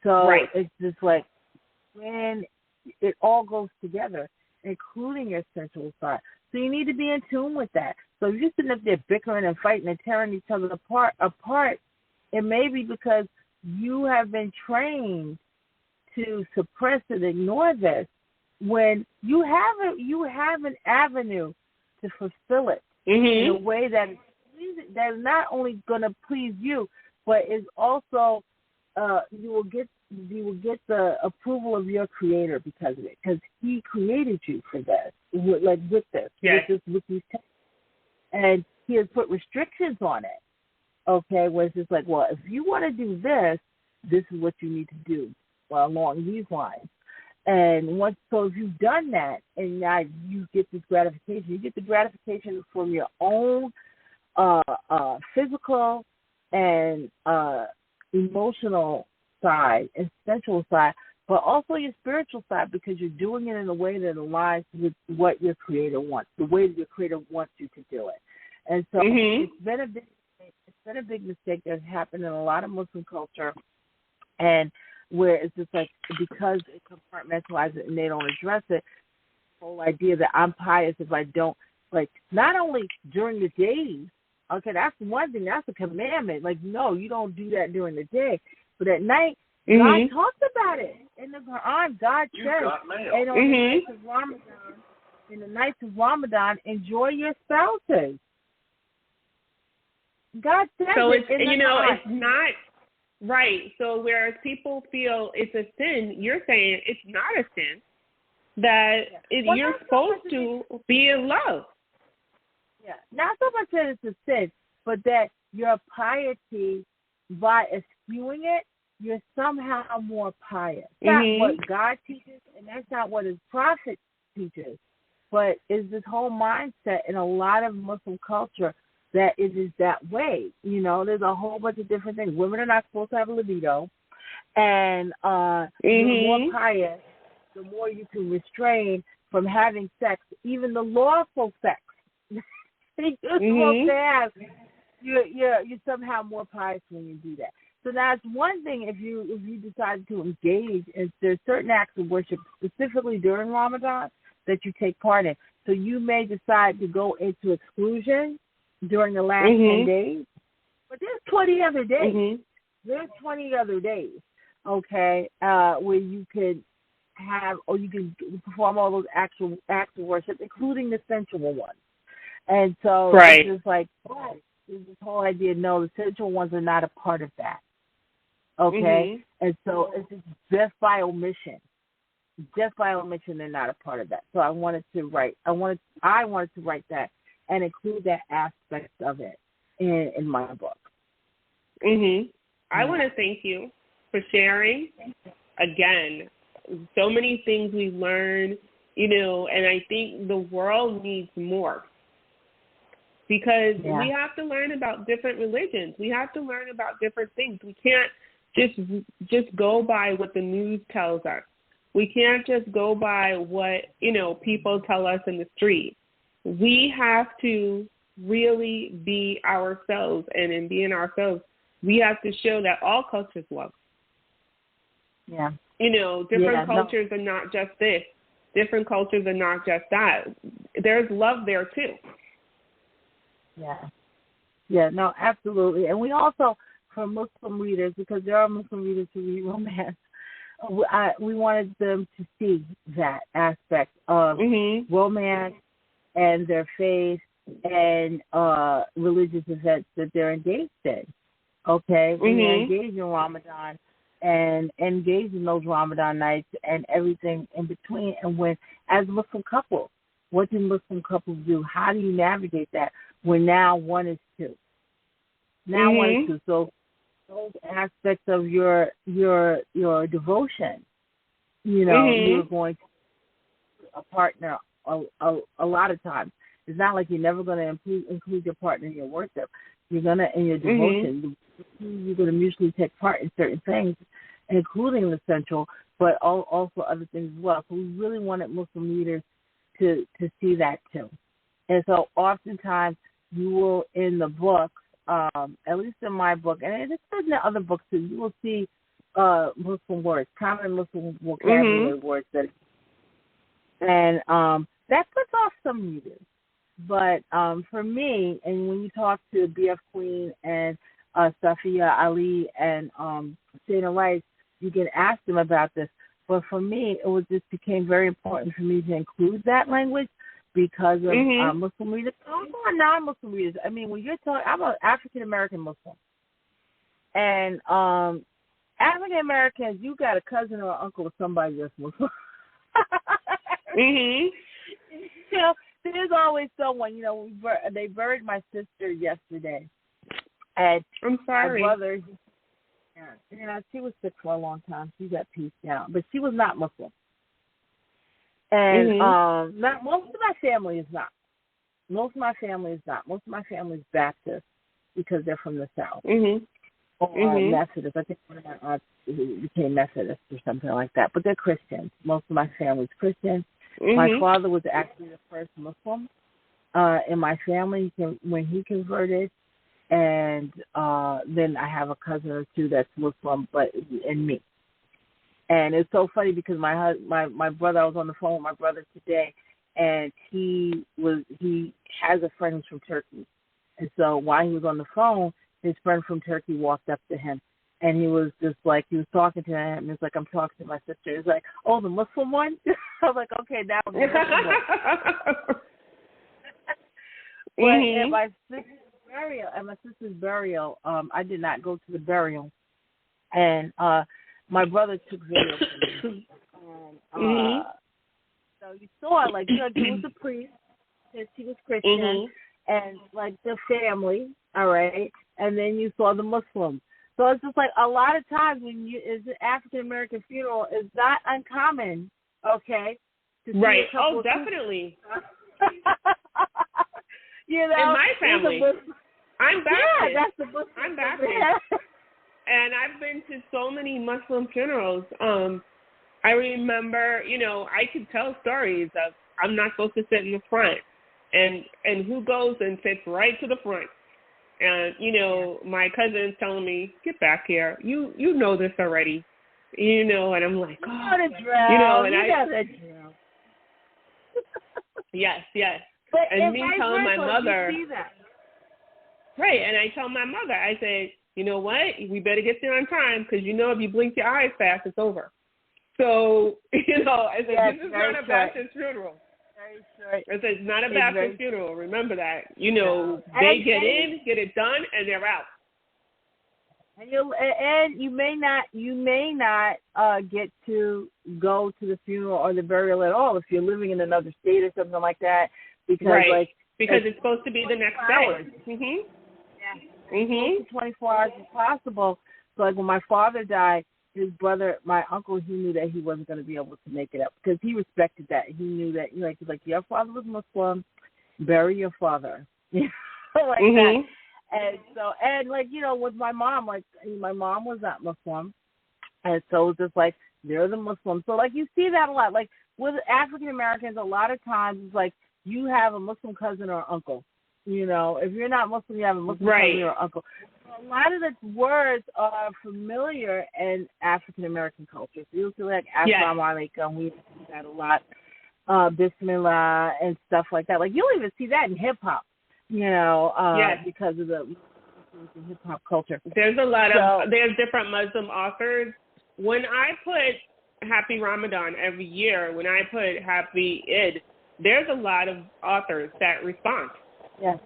So it's just like, when it all goes together, including your sensual side. So you need to be in tune with that. So if you're sitting up there bickering and fighting and tearing each other apart, it may be because you have been trained to suppress and ignore this when you have an avenue to fulfill it in a way that is not only going to please you, but is also you will get the approval of your Creator because of it, because He created you for this, with these texts, and He has put restrictions on it. Okay, where it's just like, well, if you want to do this, this is what you need to do. Well, along these lines. And so if you've done that and now you get this gratification, you get the gratification from your own physical and emotional side and sensual side, but also your spiritual side, because you're doing it in a way that aligns with what your Creator wants, the way that your Creator wants you to do it. And so it's been a big mistake that's happened in a lot of Muslim culture. And where it's just like because it compartmentalizes it and they don't address it, the whole idea that I'm pious if I don't, like, not only during the days, okay, that's one thing, that's a commandment. Like, no, you don't do that during the day. But at night, God talks about it. In the Quran, God says, and on the nights of Ramadan, in the nights of Ramadan, enjoy your spouses. God says so it. It's, you know, it's not right. So whereas people feel it's a sin, you're saying it's not a sin. That you're supposed to be in love. Yeah, not so much that it's a sin, but that your piety, by eschewing it, you're somehow more pious. That's what God teaches, and that's not what his prophet teaches. But is this whole mindset in a lot of Muslim culture that it is that way. You know, there's a whole bunch of different things. Women are not supposed to have a libido, and the more pious, the more you can restrain from having sex, even the lawful sex. You're supposed to have. You're somehow more pious when you do that. So that's one thing. If you decide to engage, and there's certain acts of worship specifically during Ramadan that you take part in. So you may decide to go into exclusion during the last 10 days, but there's 20 other days. There's 20 other days, okay, where you could have, or you can perform all those actual acts of worship, including the sensual ones. And so it's just like, there's this whole idea, no, the sensual ones are not a part of that, okay? And so it's just by omission. Just by omission, they're not a part of that. So I wanted to write that and include that aspect of it in my book. I want to thank you for sharing. Again, so many things we've learned, you know, and I think the world needs more. Because we have to learn about different religions. We have to learn about different things. We can't just go by what the news tells us. We can't just go by what, you know, people tell us in the street. We have to really be ourselves, and in being ourselves, we have to show that all cultures love. Yeah. You know, different cultures are not just this. Different cultures are not just that. There's love there too. Yeah, no, absolutely. And we also, for Muslim readers, because there are Muslim readers who read romance, we wanted them to see that aspect of romance and their faith and religious events that they're engaged in. Okay? When they're engaged in Ramadan and engaged in those Ramadan nights and everything in between. And when, as Muslim couples, what do Muslim couples do? How do you navigate that when now one is two? Now one is two. So those aspects of your devotion, you know, you're going to a partner a lot of times. It's not like you're never going to include your partner in your worship. You're going to, in your devotion, you're going to mutually take part in certain things, including the central, but also other things as well. So we really wanted Muslim leaders to see that too. And so oftentimes you will, in the books, at least in my book, and it's in the other books too, you will see Muslim words, common Muslim vocabulary words and that puts off some readers. But for me, and when you talk to BF Queen and Sapphire Ali and 𝓛𝓸𝓿𝓮, you can ask them about this. But for me, it just became very important for me to include that language because of Muslim readers. Also non-Muslim readers. I mean, when you're talking, I'm an African-American Muslim. And African-Americans, you got a cousin or uncle or somebody that's Muslim. You know, there's always someone, you know, they buried my sister yesterday. And I'm sorry. My brother, you know, she was sick for a long time. She got pieced out. But she was not Muslim. And most of my family is not. Most of my family is Baptist because they're from the South. Or Methodist. I think one of my aunts became Methodist or something like that. But they're Christians. Most of my family's Christian. My father was actually the first Muslim in my family when he converted. And then I have a cousin or two that's Muslim, but and me. And it's so funny because my brother, I was on the phone with my brother today, and he has a friend who's from Turkey. And so while he was on the phone, his friend from Turkey walked up to him, and he was just like, he was talking to him, and it's like, I'm talking to my sister. He's like, oh, the Muslim one? I was like, okay, that was the Muslim one. But at my sister's burial, I did not go to the burial, and my brother took video for me. And, so you saw, like, you know, he was a priest, he was Christian, and, like, the family, all right, and then you saw the Muslims. So it's just like a lot of times when it's an African-American funeral, it's not uncommon, okay? Right. Oh, definitely. You know, in my family. I'm Baptist. Yeah, that's the Muslim. I'm Baptist. And I've been to so many Muslim funerals. I remember, you know, I could tell stories of I'm not supposed to sit in the front. And who goes and sits right to the front? And, you know, my cousin's telling me, get back here. You know this already. You know, and I'm like, oh. You know, and Yes. But and me telling my mother. You see that. Right, and I tell my mother, I say, you know what, we better get there on time because you know if you blink your eyes fast, it's over. So, you know, I said, this is not a Baptist funeral. I said, it's not a Baptist funeral. Remember that. You know, they get in, get it done, and they're out. And you may not get to go to the funeral or the burial at all if you're living in another state or something like that. Because because it's supposed to be the next day. Yeah. 24 hours if possible. So like when my father died, his brother, my uncle, he knew that he wasn't going to be able to make it up because he respected that. He knew that, he's like, your father was Muslim, bury your father. Like that. And so, and like, you know, with my mom, like my mom was not Muslim. And so it's just like, they're the Muslims. So like you see that a lot. Like with African Americans, a lot of times it's like you have a Muslim cousin or uncle. You know, if you're not Muslim, you have a Muslim cousin or uncle. So a lot of the words are familiar in African American culture. So you'll see like 𝓚𝓪𝓵𝓮𝓼, we see that a lot. Bismillah and stuff like that. Like you'll even see that in hip hop. You know, because of the hip hop culture. There's there's different Muslim authors. When I put Happy Ramadan every year, when I put Happy Eid, there's a lot of authors that respond. Yeah.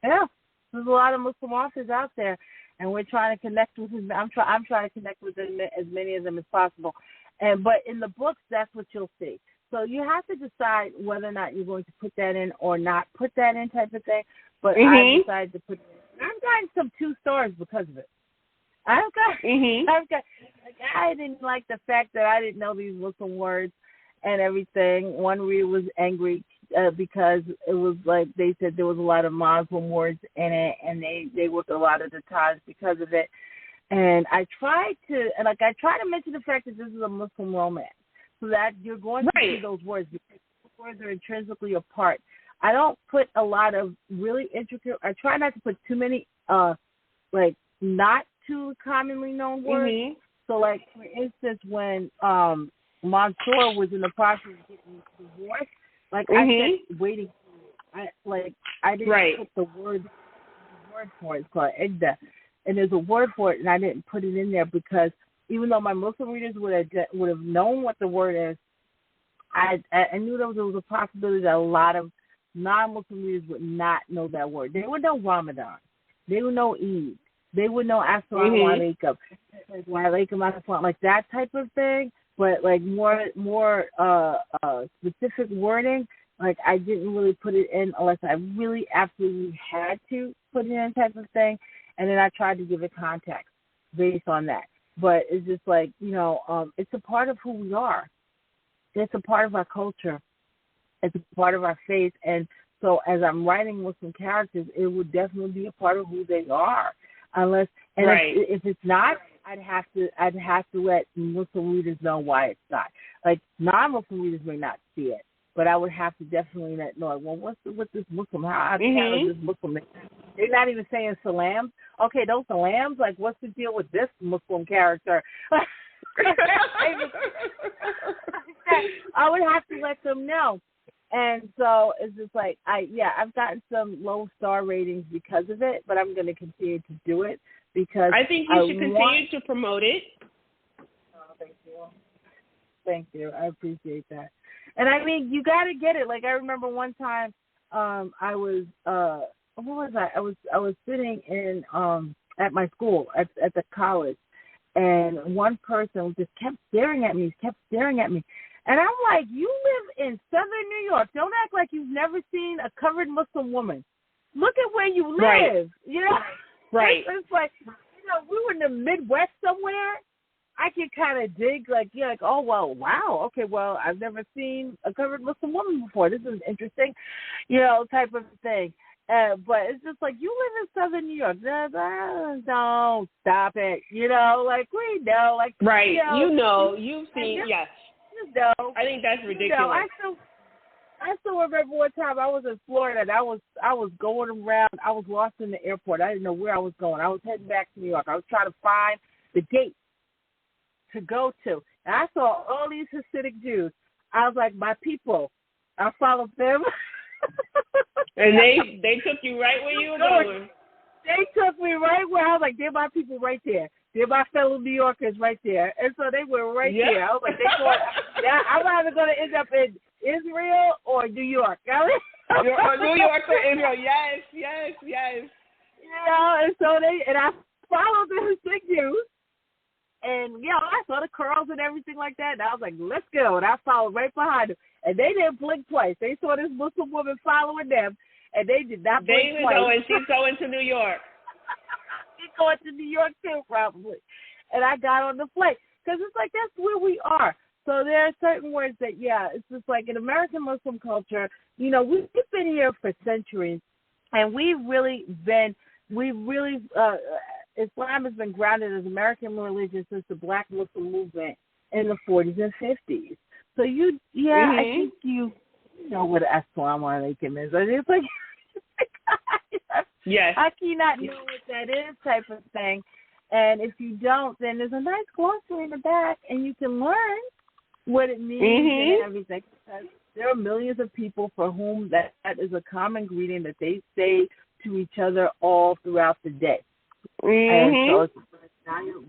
There's a lot of Muslim authors out there, and we're trying to connect with them. I'm trying to connect with them, as many of them as possible. But in the books, that's what you'll see. So you have to decide whether or not you're going to put that in or not put that in, type of thing. But I decided to put it in. I've gotten some 2 stars because of it. I didn't like the fact that I didn't know these Muslim words and everything. One reader was angry because it was like they said there was a lot of Muslim words in it, and they worked a lot of the times because of it. And I try to mention the fact that this is a Muslim romance, so that you're going to see those words because those words are intrinsically a part. I don't put a lot of really intricate. I try not to put too many like not too commonly known words. So like for instance, when Mansour was in the process of getting divorced, like I kept waiting. I didn't put the word for it. It's called 𝓛𝓸𝓿𝓮, and there's a word for it, and I didn't put it in there because even though my Muslim readers would have known what the word is, I knew there was a possibility that a lot of non-Muslim readers would not know that word. They would know Ramadan. They would know Eid. They would know Assalamu alaikum, like that type of thing. But like more specific wording, like I didn't really put it in unless I really absolutely had to put it in, type of thing. And then I tried to give it context based on that. But it's just like, you know, it's a part of who we are. It's a part of our culture. It's a part of our faith. And so as I'm writing Muslim characters, it would definitely be a part of who they are. Unless, and if it's not, I'd have to let Muslim readers know why it's not. Like non-Muslim readers may not see it, but I would have to definitely let know. Well, what's with this Muslim? How is this Muslim? They're not even saying salams. Okay, those salams. Like, what's the deal with this Muslim character? I would have to let them know. And so it's just like, I've gotten some low star ratings because of it, but I'm going to continue to do it because I think you should continue to promote it. Oh, thank you. Thank you. I appreciate that. And I mean, you got to get it. Like I remember one time I was, what was I? I was sitting in at my school at the college, and one person just kept staring at me, And I'm like, you live in Southern New York. Don't act like you've never seen a covered Muslim woman. Look at where you live. Right. You know? Right. It's like, we were in the Midwest somewhere. I can kind of dig, like, oh, well, wow. Okay, well, I've never seen a covered Muslim woman before. This is interesting, type of thing. But it's just like, you live in Southern New York. Don't stop it. We know. Like, right. You've seen, yes. I think that's ridiculous. I still remember one time I was in Florida and I was going around. I was lost in the airport. I didn't know where I was going. I was heading back to New York. I was trying to find the gate to go to. And I saw all these Hasidic Jews. I was like, my people. I followed them. And they took you right where you were going. They took me right where I was like, they're my people right there. They're my fellow New Yorkers right there. And so they were right there. I was like, I'm either going to end up in Israel or New York. New York or Israel. Yes. And so I followed the Hasidic Jews. And, I saw the curls and everything like that. And I was like, let's go. And I followed right behind them. And they didn't blink twice. They saw this Muslim woman following them. And they did not blink twice. She's going to New York. She's going to New York too, probably. And I got on the flight. Because it's like, that's where we are. So there are certain words that, it's just like in American Muslim culture, we've been here for centuries. And Islam has been grounded as American religion since the Black Muslim movement in the 40s and 50s. So I think you know what Assalamu Alaikum is. It's like, yes. How can you not know what that is type of thing? And if you don't, then there's a nice glossary in the back, and you can learn what it means and everything. Because there are millions of people for whom that is a common greeting that they say to each other all throughout the day. And so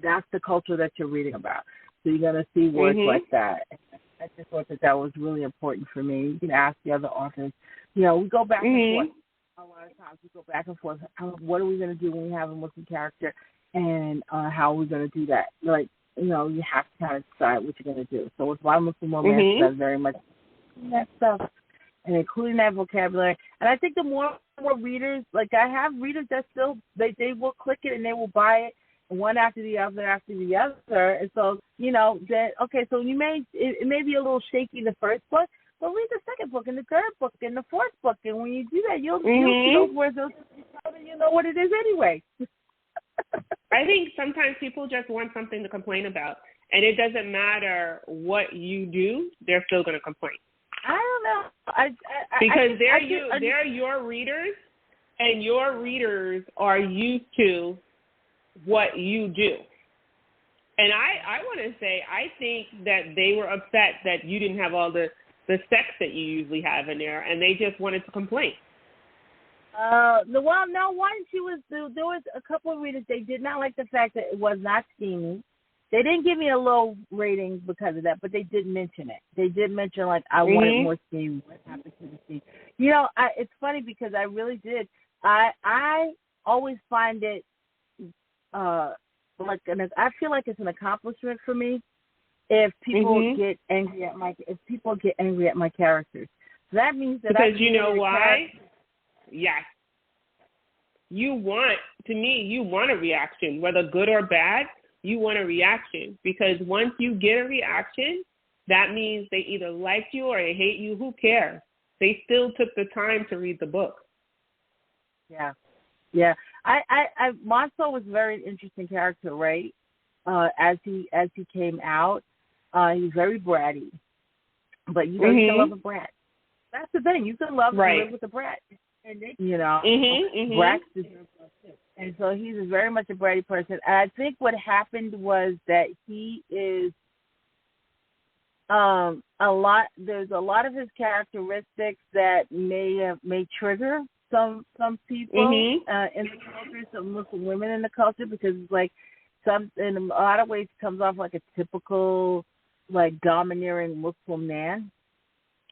that's the culture that you're reading about. So you're going to see words like that. I just thought that was really important for me. You can ask the other authors. We go back and forth. A lot of times we go back and forth. What are we going to do when we have a Muslim character, and how are we going to do that? Like, you have to kind of decide what you're going to do. So with my Muslim romance, that's very much that stuff, and including that vocabulary. And I think the more readers, like I have readers that still, they will click it and they will buy it, one after the other. And so, so it may be a little shaky the first book, but read the second book and the third book and the fourth book. And when you do that, you'll see those words, you know what it is anyway. I think sometimes people just want something to complain about. And it doesn't matter what you do, they're still going to complain. I don't know. Because they're your readers, and your readers are used to what you do. And I want to say, I think that they were upset that you didn't have all the sex that you usually have in there, and they just wanted to complain. There was a couple of readers, they did not like the fact that it was not steamy. They didn't give me a low rating because of that, but they did mention it. They did mention, like, I wanted more steam. What happened to the steam? It's funny because I really did. I always find it I feel like it's an accomplishment for me if people get angry at my characters. So that means that because you know why? Yes. You want a reaction, whether good or bad. You want a reaction, because once you get a reaction, that means they either like you or they hate you. Who cares? They still took the time to read the book. Yeah. Monso was a very interesting character, right? As he came out, he's very bratty, but you can love a brat. That's the thing. You can love and live with a brat, and brats deserve love too. And so he's very much a bratty person. And I think what happened was that he is there's a lot of his characteristics that may trigger some people in the culture, some Muslim women in the culture, because it's like in a lot of ways comes off like a typical like domineering Muslim man.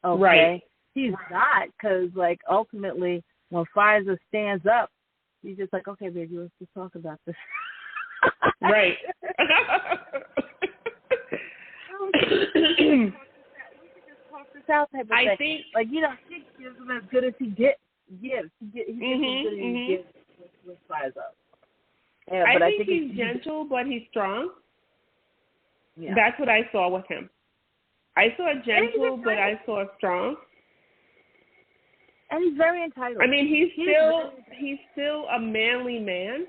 Okay. Right. He's not, because like ultimately when Pfizer stands up, he's just like, okay, baby, let's just talk about this. Right. We could just talk this out type of thing. I think, like, you know, he gives him as good as he gives. He gives as good as he gives with Pfizer. Yeah, I but think he's gentle, but he's strong. Yeah. That's what I saw with him. I saw gentle, but I saw strong. And he's very entitled. I mean, he's still a manly man.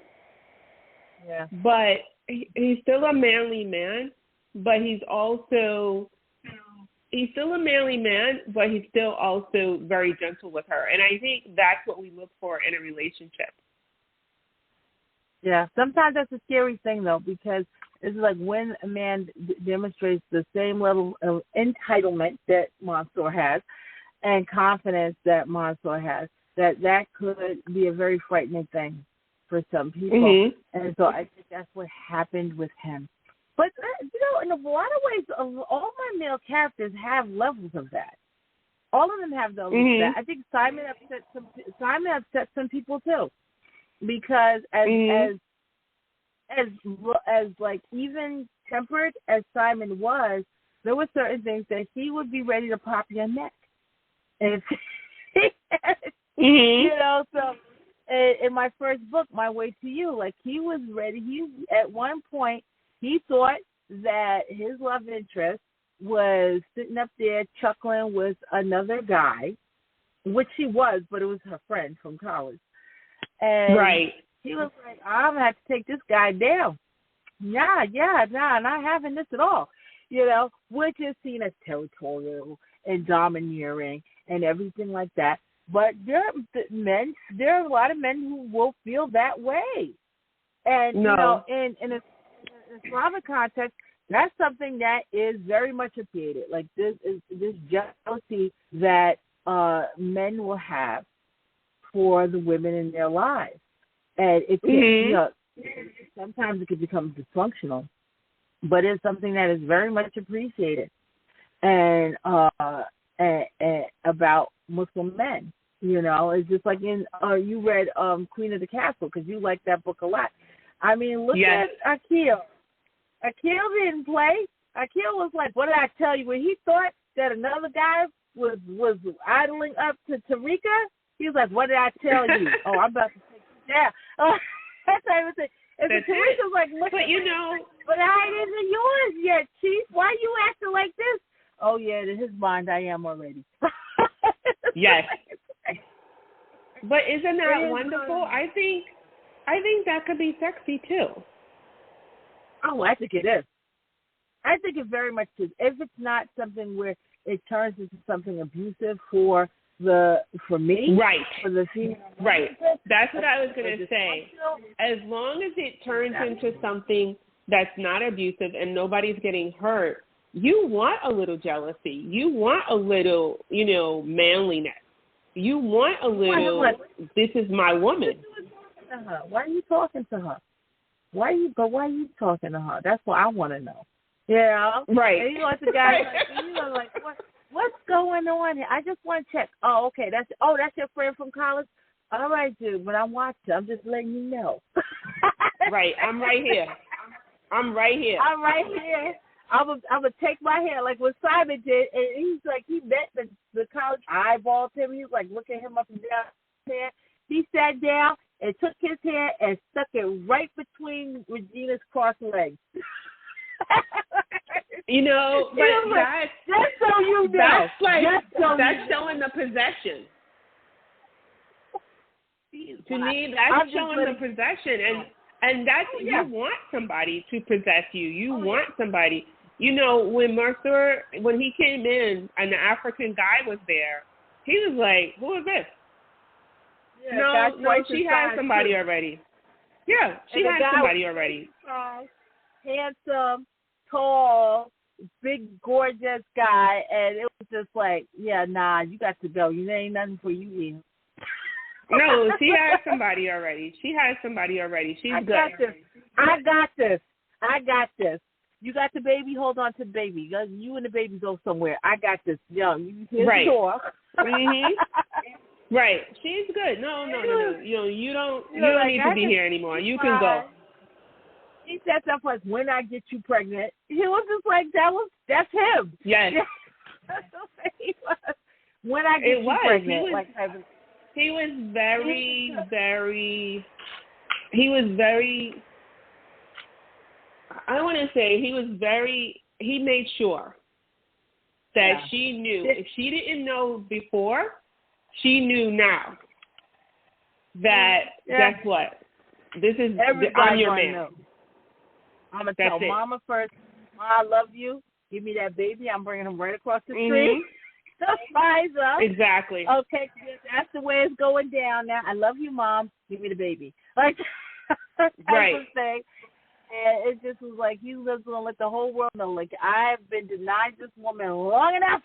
Yeah. But he's still a manly man, but he's still a manly man, but he's still also very gentle with her. And I think that's what we look for in a relationship. Yeah. Sometimes that's a scary thing, though, because it's like when a man demonstrates the same level of entitlement that Mansour has and confidence that Mansour has, that could be a very frightening thing for some people. And so I think that's what happened with him. But, you know, in a lot of ways, all my male characters have levels of that. All of them have levels of that. I think Simon upset some people, too, because as like even tempered as Simon was, there were certain things that he would be ready to pop your neck. And you know, so in my first book, My Way to You, like he was ready. At one point he thought that his love interest was sitting up there chuckling with another guy, which she was, but it was her friend from college. And he was like, I'm going to have to take this guy down. Nah, not having this at all. You know, which is seen as territorial and domineering and everything like that. But there are a lot of men who will feel that way. And, you know, in a Islamic context, that's something that is very much appreciated. Like this jealousy that men will have for the women in their lives. And it can, you know, sometimes it can become dysfunctional, but it's something that is very much appreciated. And about Muslim men, you know, it's just like in you read Queen of the Castle because you like that book a lot. I mean, look at Akil. Akil didn't play. Akil was like, "What did I tell you?" When he thought that another guy was idling up to Tarika, he was like, "What did I tell you?" Oh, I'm about to take you down. That's how I would say. And Tarika's like, "Look, but you know, but I isn't yours yet, Chief. Why you acting like this?" Oh yeah, in his mind, I am already. Yes. But isn't that wonderful? I think that could be sexy too. Oh, I think it is. I think it very much is. If it's not something where it turns into something abusive for me, right? For the female, right. That's what I was going to say. As long as it turns into something that's not abusive and nobody's getting hurt, you want a little jealousy. You want a little, you know, manliness. You want a little, this is my woman. Why are you talking to her? Why are you talking to her? That's what I want to know. Yeah. Right. And you know, the guy like what's going on here? I just want to check. Oh, okay. That's your friend from college? All right, dude. When I'm watching, I'm just letting you know. Right. I'm right here. I'm right here. I'm gonna take my hair like what Simon did, and he's like he met the college eyeballed him. He was like looking him up and down there. He sat down and took his hair and stuck it right between Regina's crossed legs. You know, but that's so you know. That's showing the possession. To me, that's showing the possession, and that's you want somebody to possess you. You want somebody. You know, when Mansour, when he came in and the African guy was there, he was like, "Who is this?" Yeah, no, she has somebody already. Yeah, she had somebody already. Handsome, tall, big, gorgeous guy, and it was just like, yeah, nah, you got to go. You ain't nothing for you here. No, she had somebody already. She's good. I got this. You got the baby? Hold on to the baby. You and the baby go somewhere. I got this. Young. Here's the door. Right. She's good. No. You don't need to be here anymore. You can go. He said stuff like, when I get you pregnant. He was just like, that's him. Yes. When I get you pregnant. He was very, I don't want to say he made sure that she knew. If she didn't know before, she knew now that, guess what? I'm your man. Know. I'm going to tell Mama first, Ma, I love you. Give me that baby. I'm bringing him right across the street. Rise up. Exactly. Okay, that's the way it's going down now. I love you, Mom. Give me the baby. Like, type of thing. And it just was like, he was going to let the whole world know, like, I've been denied this woman long enough.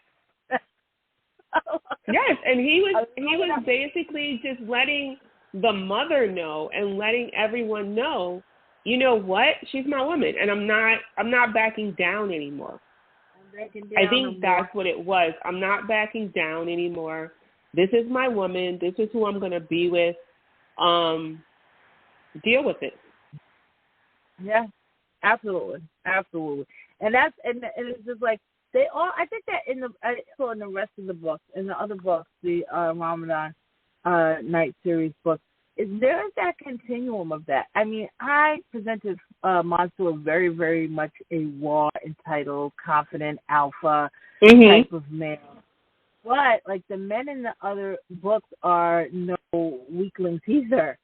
Yes, and he was basically just letting the mother know and letting everyone know, you know what? She's my woman, and I'm not backing down anymore. I think that's what it was. I'm not backing down anymore. This is my woman. This is who I'm going to be with. Deal with it. Yeah, absolutely. And it's just like they all. I think that in the rest of the books, in the other books, the Ramadan Night series books, there is that continuum of that. I mean, I presented Mansour very, very much a raw, entitled, confident, alpha type of male. But, like, the men in the other books are no weaklings either,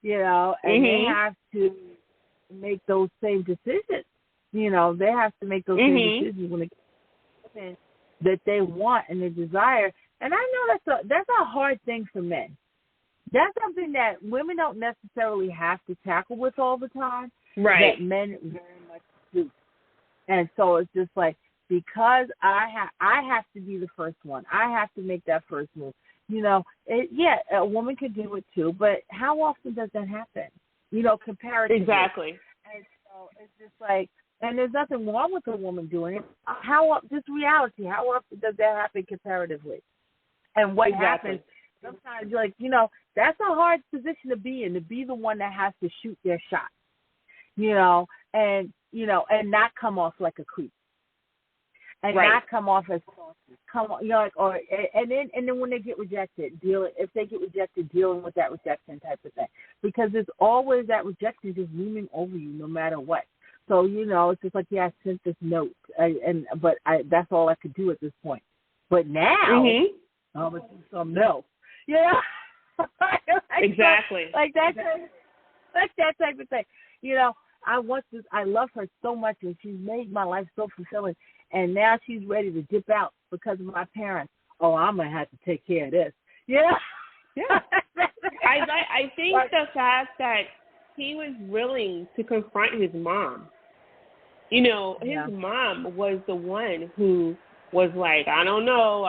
and they have to make those same decisions. They have to make those same decisions when it that they want and they desire. And I know that's a hard thing for men. That's something that women don't necessarily have to tackle with all the time. Right. That men very much do. And so it's just like, because I have to be the first one. I have to make that first move. A woman can do it too, but how often does that happen? Comparatively. Exactly. And so it's just like, and there's nothing wrong with a woman doing it. Just reality, how often does that happen comparatively? And what happens, sometimes you're like, that's a hard position to be in, to be the one that has to shoot their shot, and not come off like a creep. And not come off as and then when they get rejected, if they get rejected, dealing with that rejection type of thing, because there's always that rejection just looming over you, no matter what. So it's just like, I sent this note, but that's all I could do at this point. But now, I'm gonna do something else. Exactly. Like that type of thing. I love her so much, and she's made my life so fulfilling. And now she's ready to dip out because of my parents. Oh, I'm going to have to take care of this. Yeah. I think the fact that he was willing to confront his mom. His mom was the one who was like, I don't know.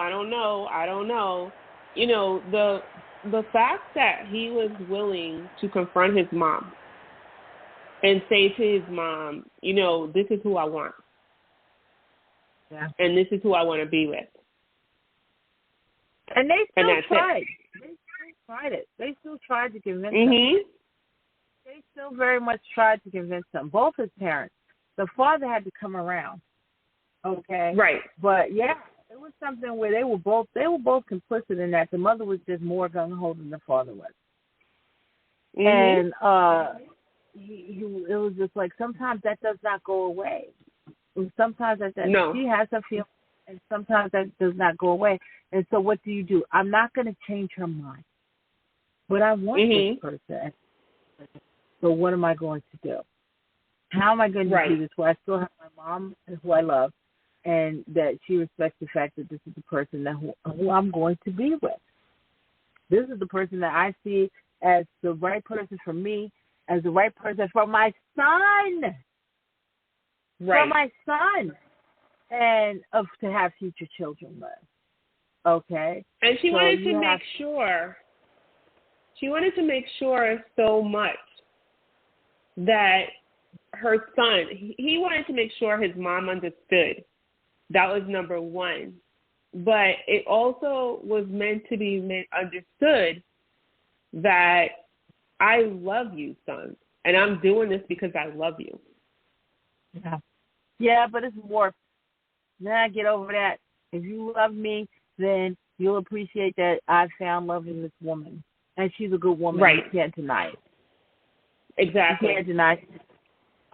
The fact that he was willing to confront his mom and say to his mom, this is who I want. Yeah. And this is who I want to be with. And they still tried. They still tried it. They still tried to convince him. They still very much tried to convince him. Both his parents. The father had to come around. Okay. Right. But it was something where they were both complicit in that. The mother was just more gung-ho than the father was. And it was just like, sometimes that does not go away. Sometimes she has a feeling, and sometimes that does not go away. And so what do? I'm not going to change her mind. But I want this person. So what am I going to do? How am I going to do this where I still have my mom, who I love, and that she respects the fact that this is the person who I'm going to be with? This is the person that I see as the right person for me as the right person for my son. Right. For my son. And to have future children with. Okay? And she wanted to make sure. She wanted to make sure so much that her son, he wanted to make sure his mom understood. That was number one. But it also was meant to be understood that I love you, son, and I'm doing this because I love you. Yeah. Yeah, but it's warped. Nah, get over that. If you love me, then you'll appreciate that I found love in this woman. And she's a good woman. Right. You can't deny it. Exactly. You can't deny it.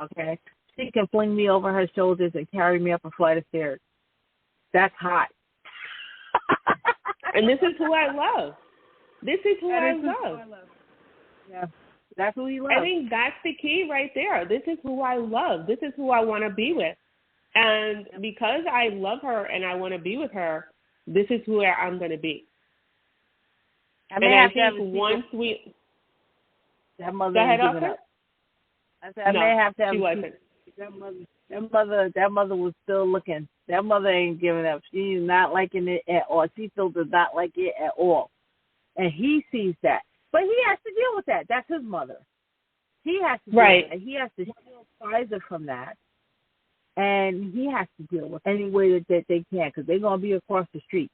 Okay? She can fling me over her shoulders and carry me up a flight of stairs. That's hot. And this is who I love. This is who I love. Yeah. That's who you love. I think that's the key right there. This is who I love. This is who I want to be with. And because I love her and I want to be with her, this is who I'm going to be. I may that mother ain't giving up. I said, may have to have she wasn't. That mother was still looking. That mother ain't giving up. She's not liking it at all. She still does not like it at all. And he sees that. But he has to deal with that. That's his mother. He has to deal with that. He has to shield Pfizer from that. And he has to deal with any way that they can, because they're going to be across the street.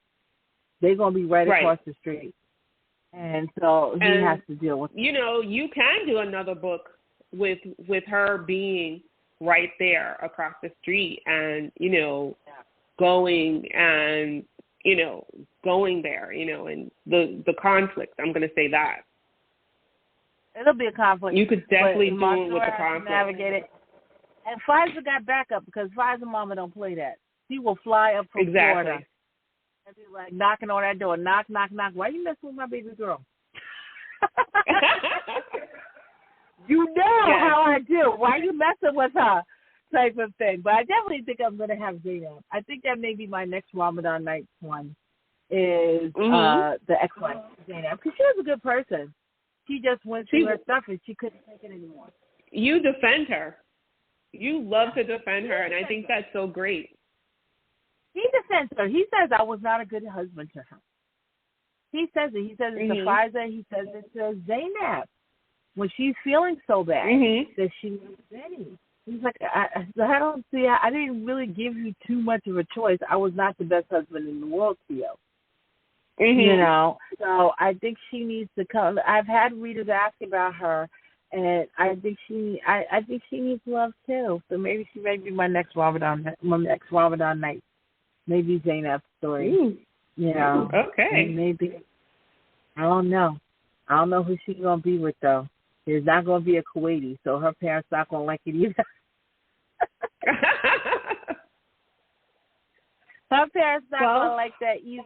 They're going to be right across the street. And so he has to deal with it. You know, you can do another book with her being right there across the street and, you know, going and, you know, going there, you know, and the conflict. I'm going to say that. It'll be a conflict. You could definitely do it with the conflict. Navigate it. And Pfizer got backup because Pfizer mama don't play that. She will fly up from Florida and be like knocking on that door. Knock, knock, knock. Why you messing with my baby girl? You know how I do. Why you messing with her? Type of thing. But I definitely think I'm going to have Zainab. I think that may be my next Ramadan Nights one is the ex-wife, Zainab. Because she was a good person. She just went through her stuff and she couldn't take it anymore. You defend her. You love to defend her, and I think that's so great. He defends her. He says I was not a good husband to her. He says it. He says it to Pfizer. He says it to Zainab when she's feeling so bad that she needs Benny. He's like, I don't see. I didn't really give you too much of a choice. I was not the best husband in the world to you. You know, so I think she needs to come. I've had readers ask about her, and I think she needs love too. So maybe she may be my next Ramadan night. Maybe Zainab's story. You know. Okay. Maybe. I don't know. I don't know who she's gonna be with though. There's not gonna be a Kuwaiti, so her parents not gonna like it either. Her parents not gonna like that either.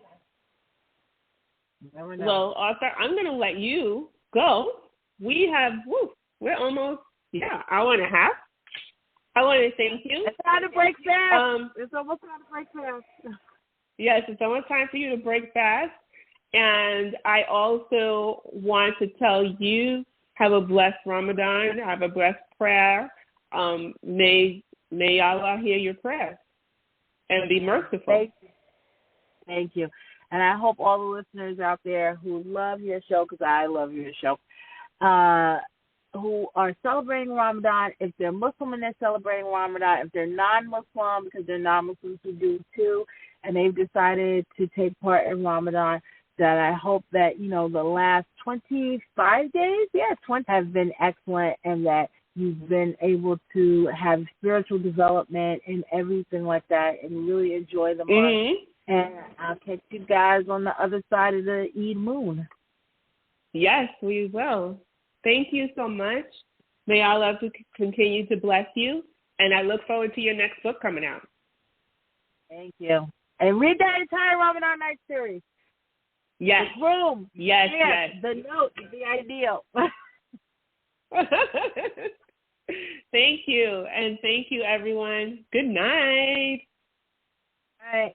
Well, Arthur, I'm going to let you go. We have, we're almost, hour and a half. I want to thank you. It's time to break fast. It's almost time to break fast. Yes, it's almost time for you to break fast. And I also want to tell you, have a blessed Ramadan, have a blessed prayer. May Allah hear your prayers and be merciful. Thank you. And I hope all the listeners out there who love your show, because I love your show, who are celebrating Ramadan, if they're Muslim and they're celebrating Ramadan, if they're non-Muslim, because they're non-Muslims who do too, and they've decided to take part in Ramadan, that I hope that, you know, the last 25 days, 20 have been excellent, and that you've been able to have spiritual development and everything like that and really enjoy the month. And I'll catch you guys on the other side of the Eid moon. Yes, we will. Thank you so much. May Allah continue to bless you. And I look forward to your next book coming out. Thank you. And read that entire Ramadan Nights series. Yes. The room. Yes. The note. The ideal. Thank you. And thank you, everyone. Good night. All right.